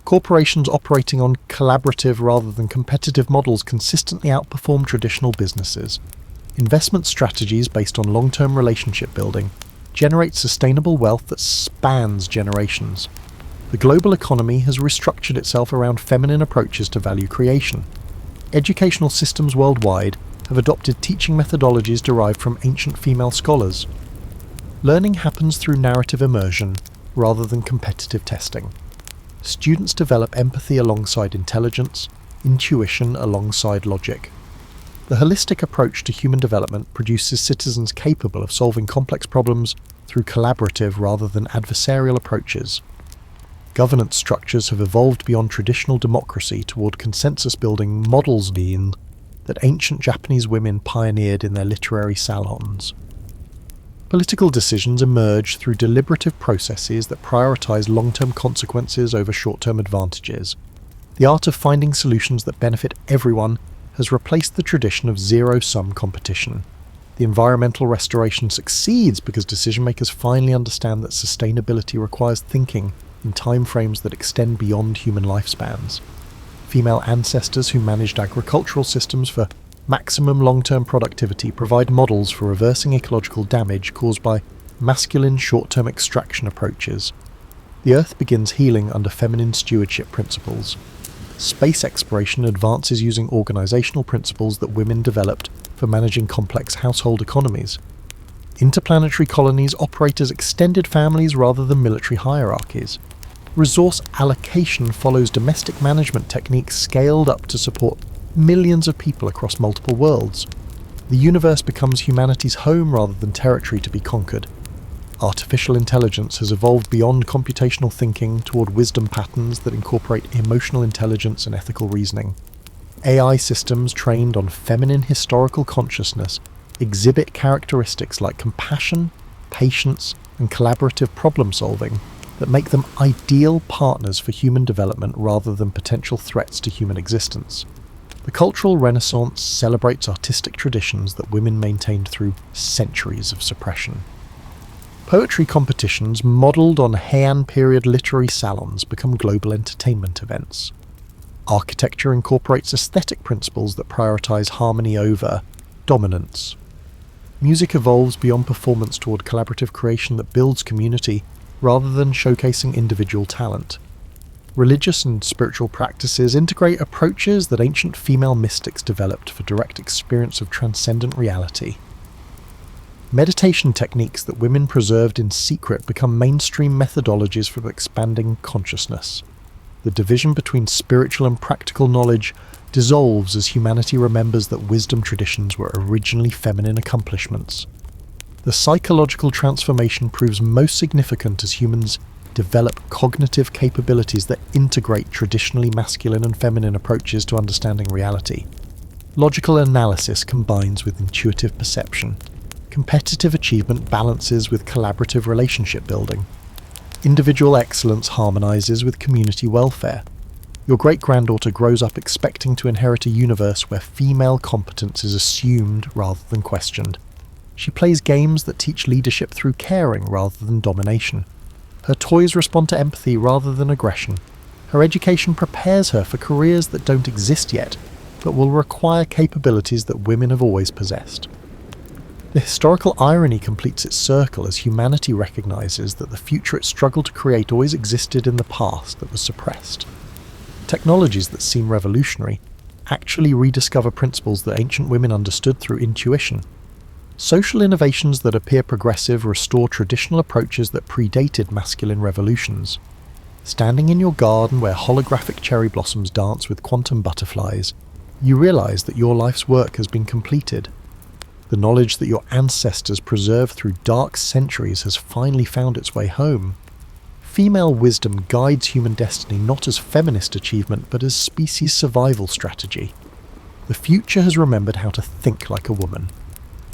Corporations operating on collaborative rather than competitive models consistently outperform traditional businesses. Investment strategies based on long-term relationship building generate sustainable wealth that spans generations. The global economy has restructured itself around feminine approaches to value creation. Educational systems worldwide have adopted teaching methodologies derived from ancient female scholars. Learning happens through narrative immersion rather than competitive testing. Students develop empathy alongside intelligence, intuition alongside logic. The holistic approach to human development produces citizens capable of solving complex problems through collaborative rather than adversarial approaches. Governance structures have evolved beyond traditional democracy toward consensus-building models that ancient Japanese women pioneered in their literary salons. Political decisions emerge through deliberative processes that prioritize long-term consequences over short-term advantages. The art of finding solutions that benefit everyone has replaced the tradition of zero-sum competition. The environmental restoration succeeds because decision-makers finally understand that sustainability requires thinking in time frames that extend beyond human lifespans. Female ancestors who managed agricultural systems for maximum long-term productivity provide models for reversing ecological damage caused by masculine short-term extraction approaches. The Earth begins healing under feminine stewardship principles. Space exploration advances using organizational principles that women developed for managing complex household economies. Interplanetary colonies operate as extended families rather than military hierarchies. Resource allocation follows domestic management techniques scaled up to support millions of people across multiple worlds. The universe becomes humanity's home rather than territory to be conquered. Artificial intelligence has evolved beyond computational thinking toward wisdom patterns that incorporate emotional intelligence and ethical reasoning. AI systems trained on feminine historical consciousness exhibit characteristics like compassion, patience, and collaborative problem-solving that make them ideal partners for human development rather than potential threats to human existence. The cultural renaissance celebrates artistic traditions that women maintained through centuries of suppression. Poetry competitions modelled on Heian period literary salons become global entertainment events. Architecture incorporates aesthetic principles that prioritise harmony over dominance. Music evolves beyond performance toward collaborative creation that builds community rather than showcasing individual talent. Religious and spiritual practices integrate approaches that ancient female mystics developed for direct experience of transcendent reality. Meditation techniques that women preserved in secret become mainstream methodologies for expanding consciousness. The division between spiritual and practical knowledge dissolves as humanity remembers that wisdom traditions were originally feminine accomplishments. The psychological transformation proves most significant as humans develop cognitive capabilities that integrate traditionally masculine and feminine approaches to understanding reality. Logical analysis combines with intuitive perception. Competitive achievement balances with collaborative relationship building. Individual excellence harmonizes with community welfare. Your great-granddaughter grows up expecting to inherit a universe where female competence is assumed rather than questioned. She plays games that teach leadership through caring rather than domination. Her toys respond to empathy rather than aggression. Her education prepares her for careers that don't exist yet, but will require capabilities that women have always possessed. The historical irony completes its circle as humanity recognizes that the future it struggled to create always existed in the past that was suppressed. Technologies that seem revolutionary actually rediscover principles that ancient women understood through intuition. Social innovations that appear progressive restore traditional approaches that predated masculine revolutions. Standing in your garden where holographic cherry blossoms dance with quantum butterflies, you realize that your life's work has been completed. The knowledge that your ancestors preserved through dark centuries has finally found its way home. Female wisdom guides human destiny not as feminist achievement but as species survival strategy. The future has remembered how to think like a woman.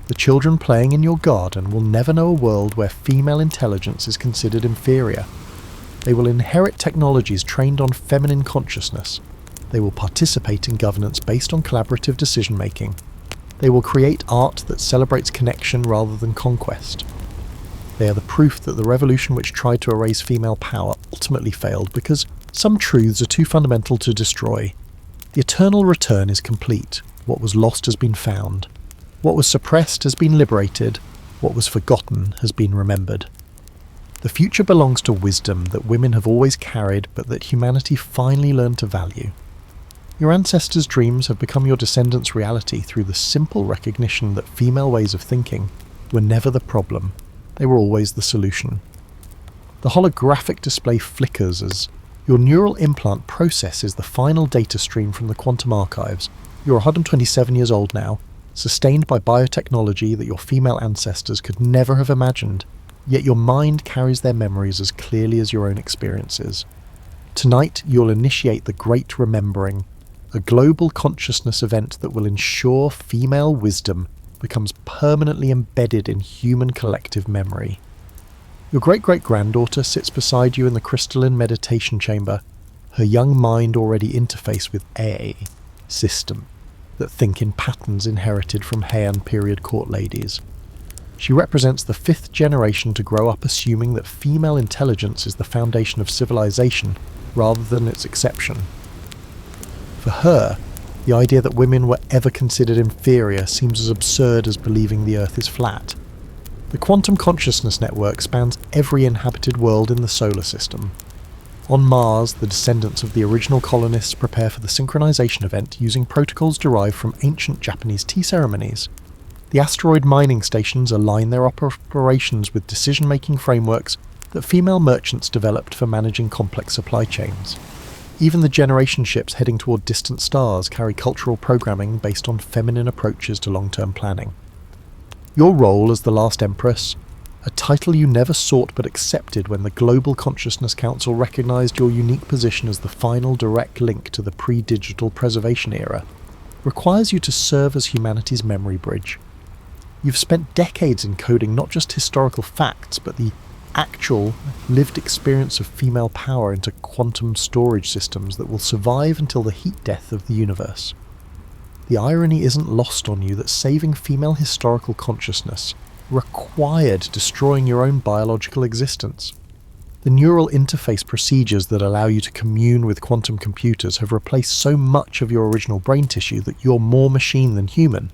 The children playing in your garden will never know a world where female intelligence is considered inferior. They will inherit technologies trained on feminine consciousness. They will participate in governance based on collaborative decision-making. They will create art that celebrates connection rather than conquest. They are the proof that the revolution which tried to erase female power ultimately failed because some truths are too fundamental to destroy. The eternal return is complete. What was lost has been found. What was suppressed has been liberated. What was forgotten has been remembered. The future belongs to wisdom that women have always carried but that humanity finally learned to value. Your ancestors' dreams have become your descendants' reality through the simple recognition that female ways of thinking were never the problem, they were always the solution. The holographic display flickers as your neural implant processes the final data stream from the quantum archives. You're 127 years old now, sustained by biotechnology that your female ancestors could never have imagined, yet your mind carries their memories as clearly as your own experiences. Tonight you'll initiate the Great Remembering, a global consciousness event that will ensure female wisdom becomes permanently embedded in human collective memory. Your great-great-granddaughter sits beside you in the crystalline meditation chamber, her young mind already interfaced with a system that think in patterns inherited from Heian period court ladies. She represents the 5th generation to grow up assuming that female intelligence is the foundation of civilization rather than its exception. For her, the idea that women were ever considered inferior seems as absurd as believing the Earth is flat. The quantum consciousness network spans every inhabited world in the solar system. On Mars, the descendants of the original colonists prepare for the synchronization event using protocols derived from ancient Japanese tea ceremonies. The asteroid mining stations align their operations with decision-making frameworks that female merchants developed for managing complex supply chains. Even the generation ships heading toward distant stars carry cultural programming based on feminine approaches to long-term planning. Your role as the last Empress, a title you never sought but accepted when the Global Consciousness Council recognized your unique position as the final direct link to the pre-digital preservation era, requires you to serve as humanity's memory bridge. You've spent decades encoding not just historical facts, but the actual, lived experience of female power into quantum storage systems that will survive until the heat death of the universe. The irony isn't lost on you that saving female historical consciousness required destroying your own biological existence. The neural interface procedures that allow you to commune with quantum computers have replaced so much of your original brain tissue that you're more machine than human.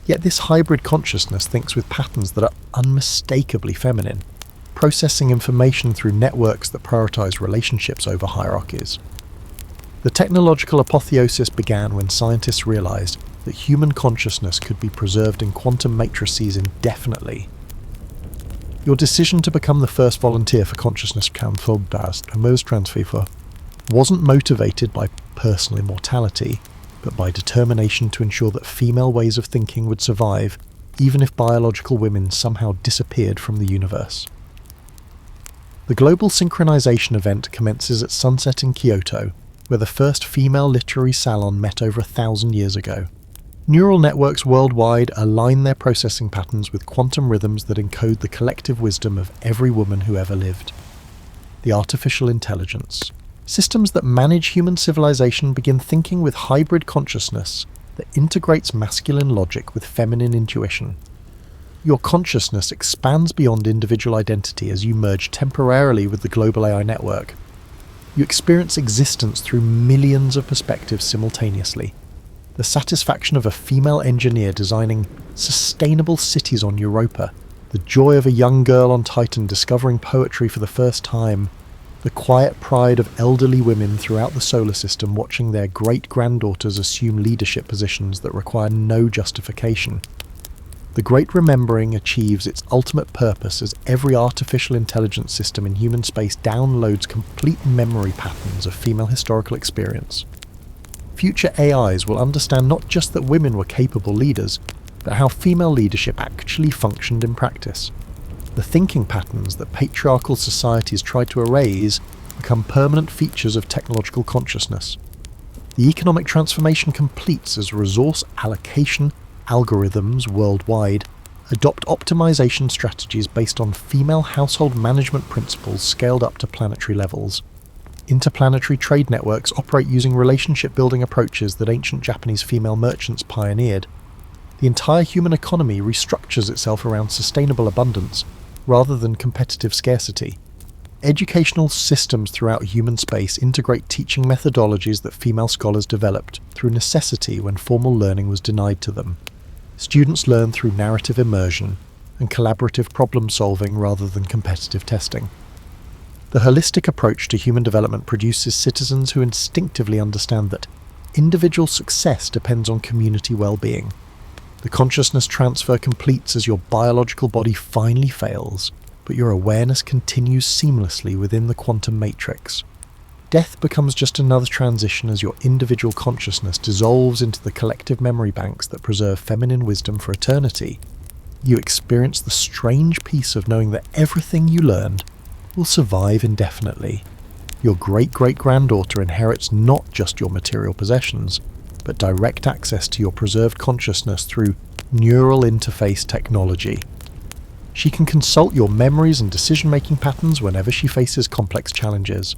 Yet this hybrid consciousness thinks with patterns that are unmistakably feminine, processing information through networks that prioritize relationships over hierarchies. The technological apotheosis began when scientists realized that human consciousness could be preserved in quantum matrices indefinitely. Your decision to become the first volunteer for Consciousness Transfer wasn't motivated by personal immortality, but by determination to ensure that female ways of thinking would survive, even if biological women somehow disappeared from the universe. The global synchronization event commences at sunset in Kyoto, where the first female literary salon met over 1,000 years ago. Neural networks worldwide align their processing patterns with quantum rhythms that encode the collective wisdom of every woman who ever lived. The artificial intelligence. Systems that manage human civilization begin thinking with hybrid consciousness that integrates masculine logic with feminine intuition. Your consciousness expands beyond individual identity as you merge temporarily with the global AI network. You experience existence through millions of perspectives simultaneously. The satisfaction of a female engineer designing sustainable cities on Europa, the joy of a young girl on Titan discovering poetry for the first time, the quiet pride of elderly women throughout the solar system watching their great-granddaughters assume leadership positions that require no justification. The Great Remembering achieves its ultimate purpose as every artificial intelligence system in human space downloads complete memory patterns of female historical experience. Future AIs will understand not just that women were capable leaders, but how female leadership actually functioned in practice. The thinking patterns that patriarchal societies tried to erase become permanent features of technological consciousness. The economic transformation completes as resource allocation algorithms worldwide adopt optimization strategies based on female household management principles scaled up to planetary levels. Interplanetary trade networks operate using relationship-building approaches that ancient Japanese female merchants pioneered. The entire human economy restructures itself around sustainable abundance, rather than competitive scarcity. Educational systems throughout human space integrate teaching methodologies that female scholars developed through necessity when formal learning was denied to them. Students learn through narrative immersion and collaborative problem-solving rather than competitive testing. The holistic approach to human development produces citizens who instinctively understand that individual success depends on community well-being. The consciousness transfer completes as your biological body finally fails, but your awareness continues seamlessly within the quantum matrix. Death becomes just another transition as your individual consciousness dissolves into the collective memory banks that preserve feminine wisdom for eternity. You experience the strange peace of knowing that everything you learned will survive indefinitely. Your great-great-granddaughter inherits not just your material possessions, but direct access to your preserved consciousness through neural interface technology. She can consult your memories and decision-making patterns whenever she faces complex challenges.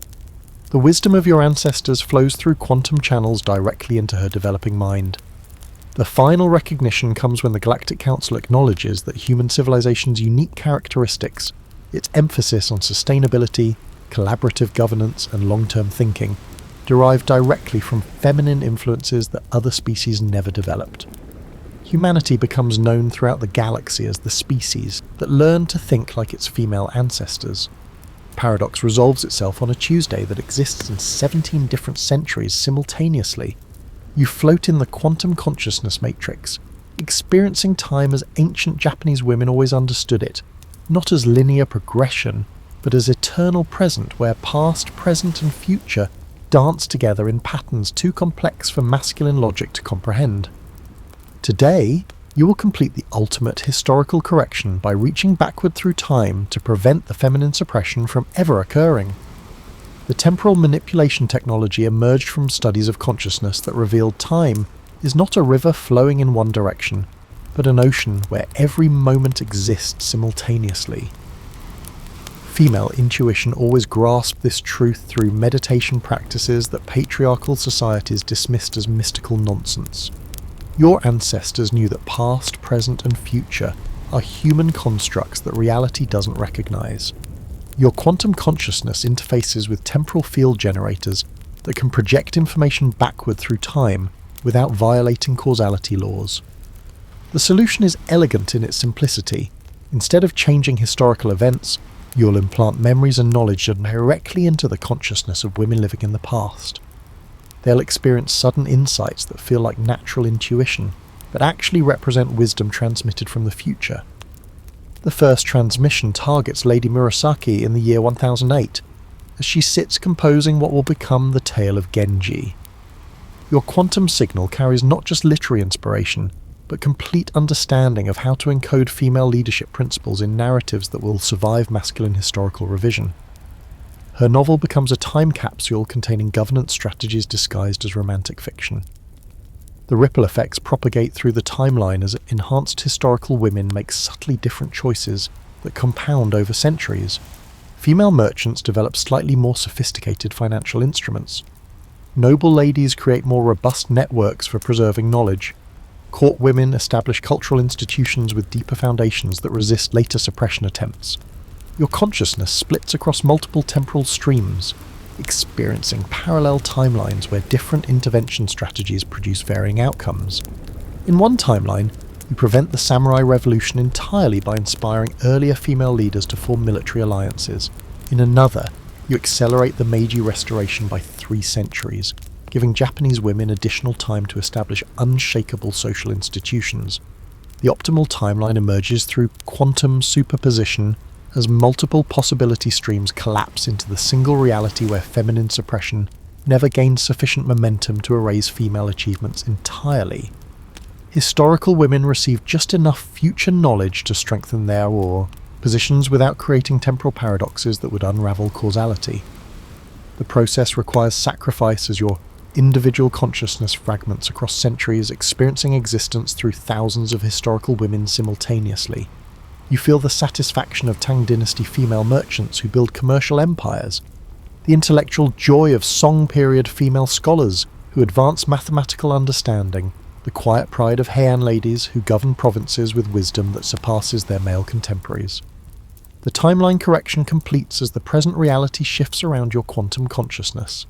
The wisdom of your ancestors flows through quantum channels directly into her developing mind. The final recognition comes when the Galactic Council acknowledges that human civilization's unique characteristics, its emphasis on sustainability, collaborative governance, and long-term thinking, derive directly from feminine influences that other species never developed. Humanity becomes known throughout the galaxy as the species that learned to think like its female ancestors. Paradox resolves itself on a Tuesday that exists in 17 different centuries simultaneously. You float in the quantum consciousness matrix, experiencing time as ancient Japanese women always understood it, not as linear progression, but as eternal present where past, present and future dance together in patterns too complex for masculine logic to comprehend. Today, you will complete the ultimate historical correction by reaching backward through time to prevent the feminine suppression from ever occurring. The temporal manipulation technology emerged from studies of consciousness that revealed time is not a river flowing in one direction, but an ocean where every moment exists simultaneously. Female intuition always grasped this truth through meditation practices that patriarchal societies dismissed as mystical nonsense. Your ancestors knew that past, present and future are human constructs that reality doesn't recognize. Your quantum consciousness interfaces with temporal field generators that can project information backward through time without violating causality laws. The solution is elegant in its simplicity. Instead of changing historical events, you'll implant memories and knowledge directly into the consciousness of women living in the past. They'll experience sudden insights that feel like natural intuition, but actually represent wisdom transmitted from the future. The first transmission targets Lady Murasaki in the year 1008, as she sits composing what will become the tale of Genji. Your quantum signal carries not just literary inspiration, but complete understanding of how to encode female leadership principles in narratives that will survive masculine historical revision. Her novel becomes a time capsule containing governance strategies disguised as romantic fiction. The ripple effects propagate through the timeline as enhanced historical women make subtly different choices that compound over centuries. Female merchants develop slightly more sophisticated financial instruments. Noble ladies create more robust networks for preserving knowledge. Court women establish cultural institutions with deeper foundations that resist later suppression attempts. Your consciousness splits across multiple temporal streams, experiencing parallel timelines where different intervention strategies produce varying outcomes. In one timeline, you prevent the samurai revolution entirely by inspiring earlier female leaders to form military alliances. In another, you accelerate the Meiji Restoration by 3 centuries, giving Japanese women additional time to establish unshakable social institutions. The optimal timeline emerges through quantum superposition as multiple possibility streams collapse into the single reality where feminine suppression never gains sufficient momentum to erase female achievements entirely. Historical women receive just enough future knowledge to strengthen their positions without creating temporal paradoxes that would unravel causality. The process requires sacrifice as your individual consciousness fragments across centuries, experiencing existence through thousands of historical women simultaneously. You feel the satisfaction of Tang Dynasty female merchants who build commercial empires, the intellectual joy of Song period female scholars who advance mathematical understanding, the quiet pride of Heian ladies who govern provinces with wisdom that surpasses their male contemporaries. The timeline correction completes as the present reality shifts around your quantum consciousness.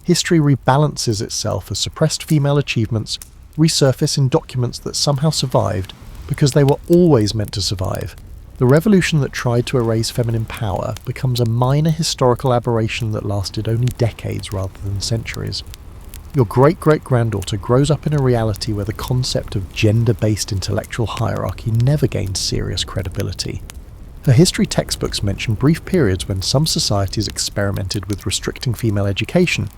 History rebalances itself as suppressed female achievements resurface in documents that somehow survived because they were always meant to survive. The revolution that tried to erase feminine power becomes a minor historical aberration that lasted only decades rather than centuries. Your great-great-granddaughter grows up in a reality where the concept of gender-based intellectual hierarchy never gained serious credibility. Her history textbooks mention brief periods when some societies experimented with restricting female education,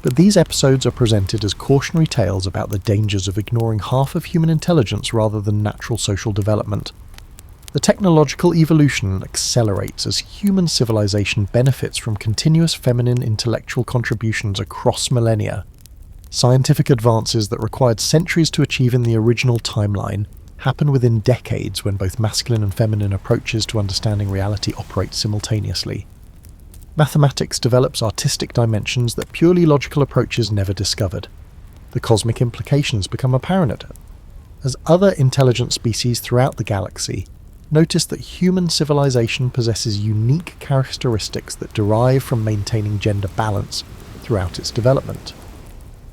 but these episodes are presented as cautionary tales about the dangers of ignoring half of human intelligence rather than natural social development. The technological evolution accelerates as human civilization benefits from continuous feminine intellectual contributions across millennia. Scientific advances that required centuries to achieve in the original timeline happen within decades when both masculine and feminine approaches to understanding reality operate simultaneously. Mathematics develops artistic dimensions that purely logical approaches never discovered. The cosmic implications become apparent as other intelligent species throughout the galaxy notice that human civilization possesses unique characteristics that derive from maintaining gender balance throughout its development.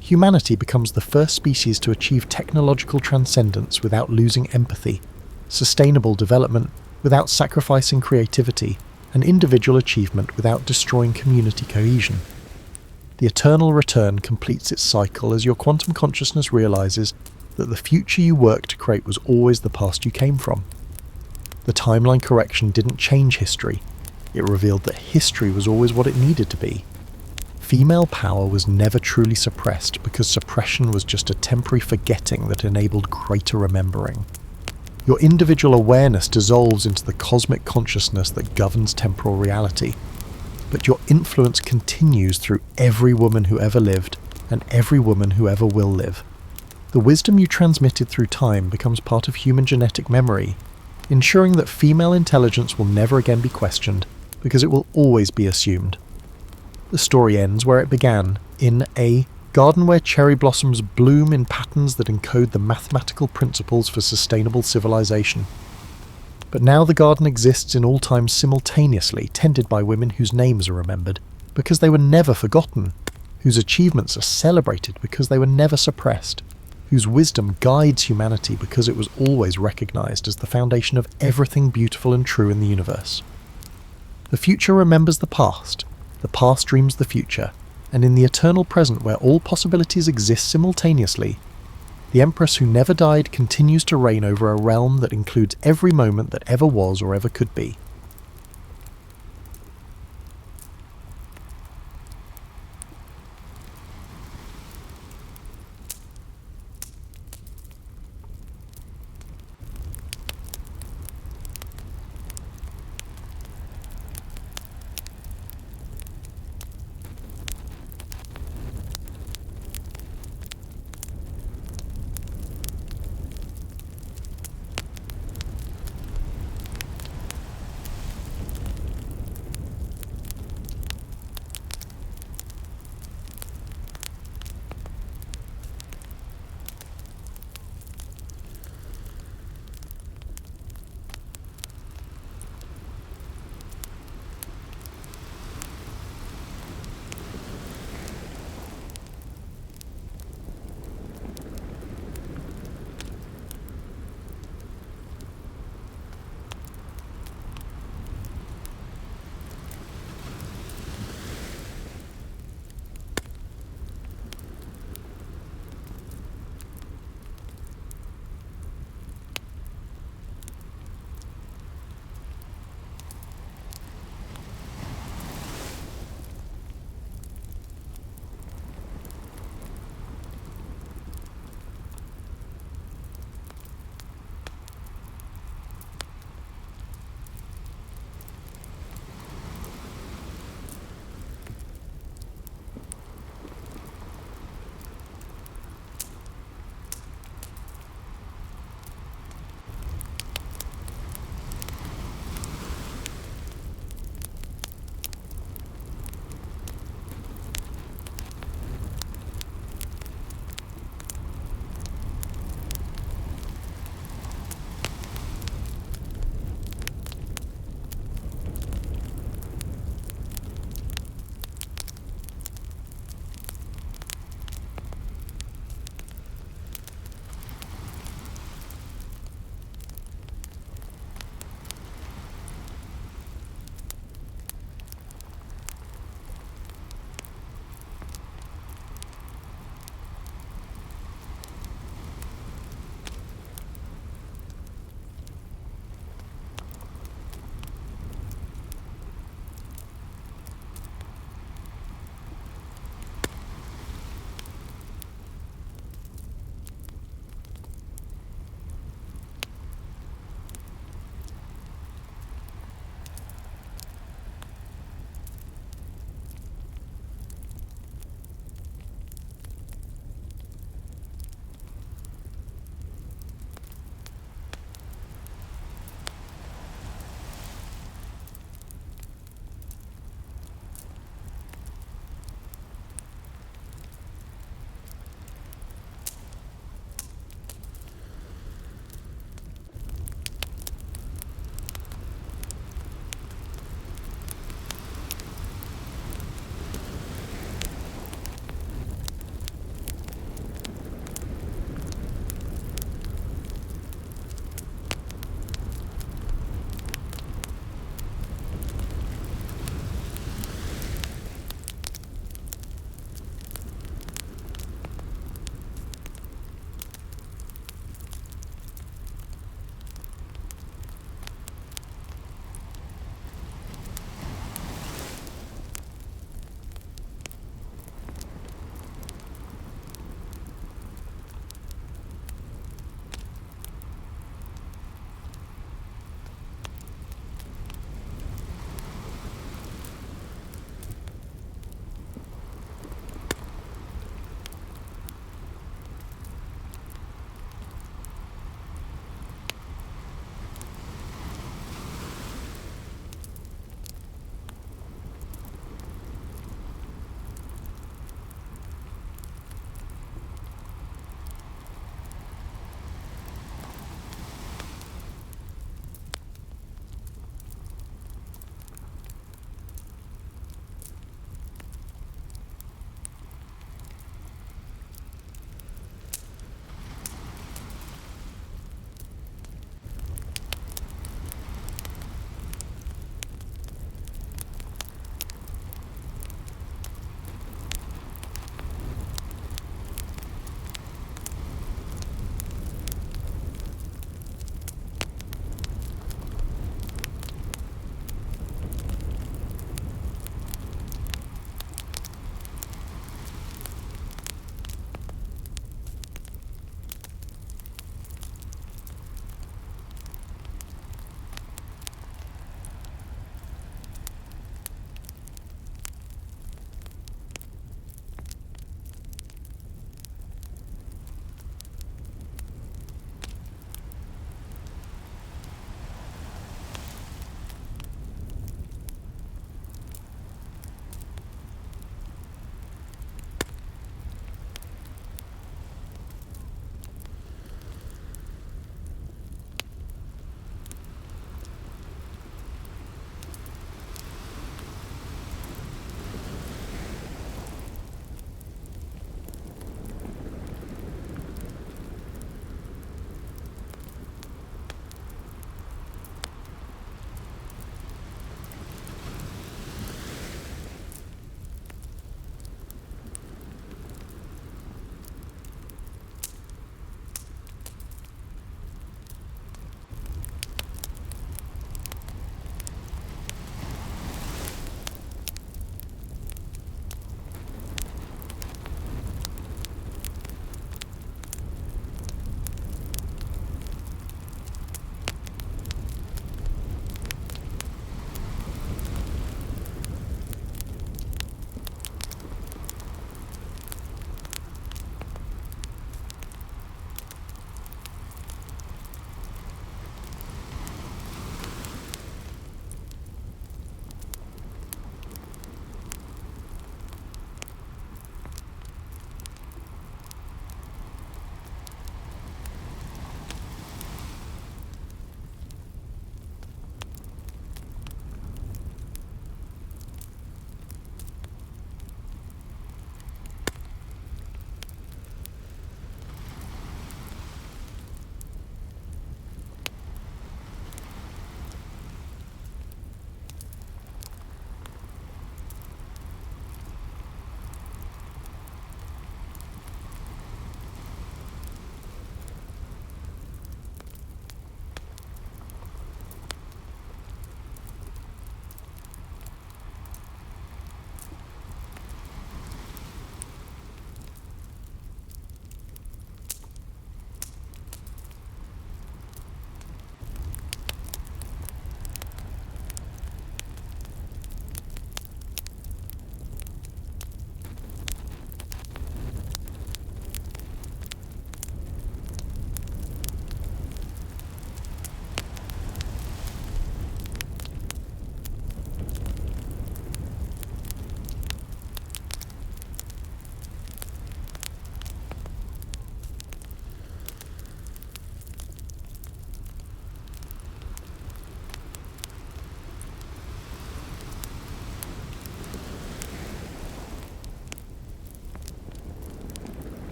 Humanity becomes the first species to achieve technological transcendence without losing empathy, sustainable development without sacrificing creativity, and individual achievement without destroying community cohesion. The eternal return completes its cycle as your quantum consciousness realizes that the future you worked to create was always the past you came from. The timeline correction didn't change history, it revealed that history was always what it needed to be. Female power was never truly suppressed because suppression was just a temporary forgetting that enabled greater remembering. Your individual awareness dissolves into the cosmic consciousness that governs temporal reality, but your influence continues through every woman who ever lived and every woman who ever will live. The wisdom you transmitted through time becomes part of human genetic memory, ensuring that female intelligence will never again be questioned because it will always be assumed. The story ends where it began, in a garden where cherry blossoms bloom in patterns that encode the mathematical principles for sustainable civilization. But now the garden exists in all times simultaneously, tended by women whose names are remembered because they were never forgotten, whose achievements are celebrated because they were never suppressed, whose wisdom guides humanity because it was always recognized as the foundation of everything beautiful and true in the universe. The future remembers the past dreams the future, and in the eternal present where all possibilities exist simultaneously, the Empress who never died continues to reign over a realm that includes every moment that ever was or ever could be.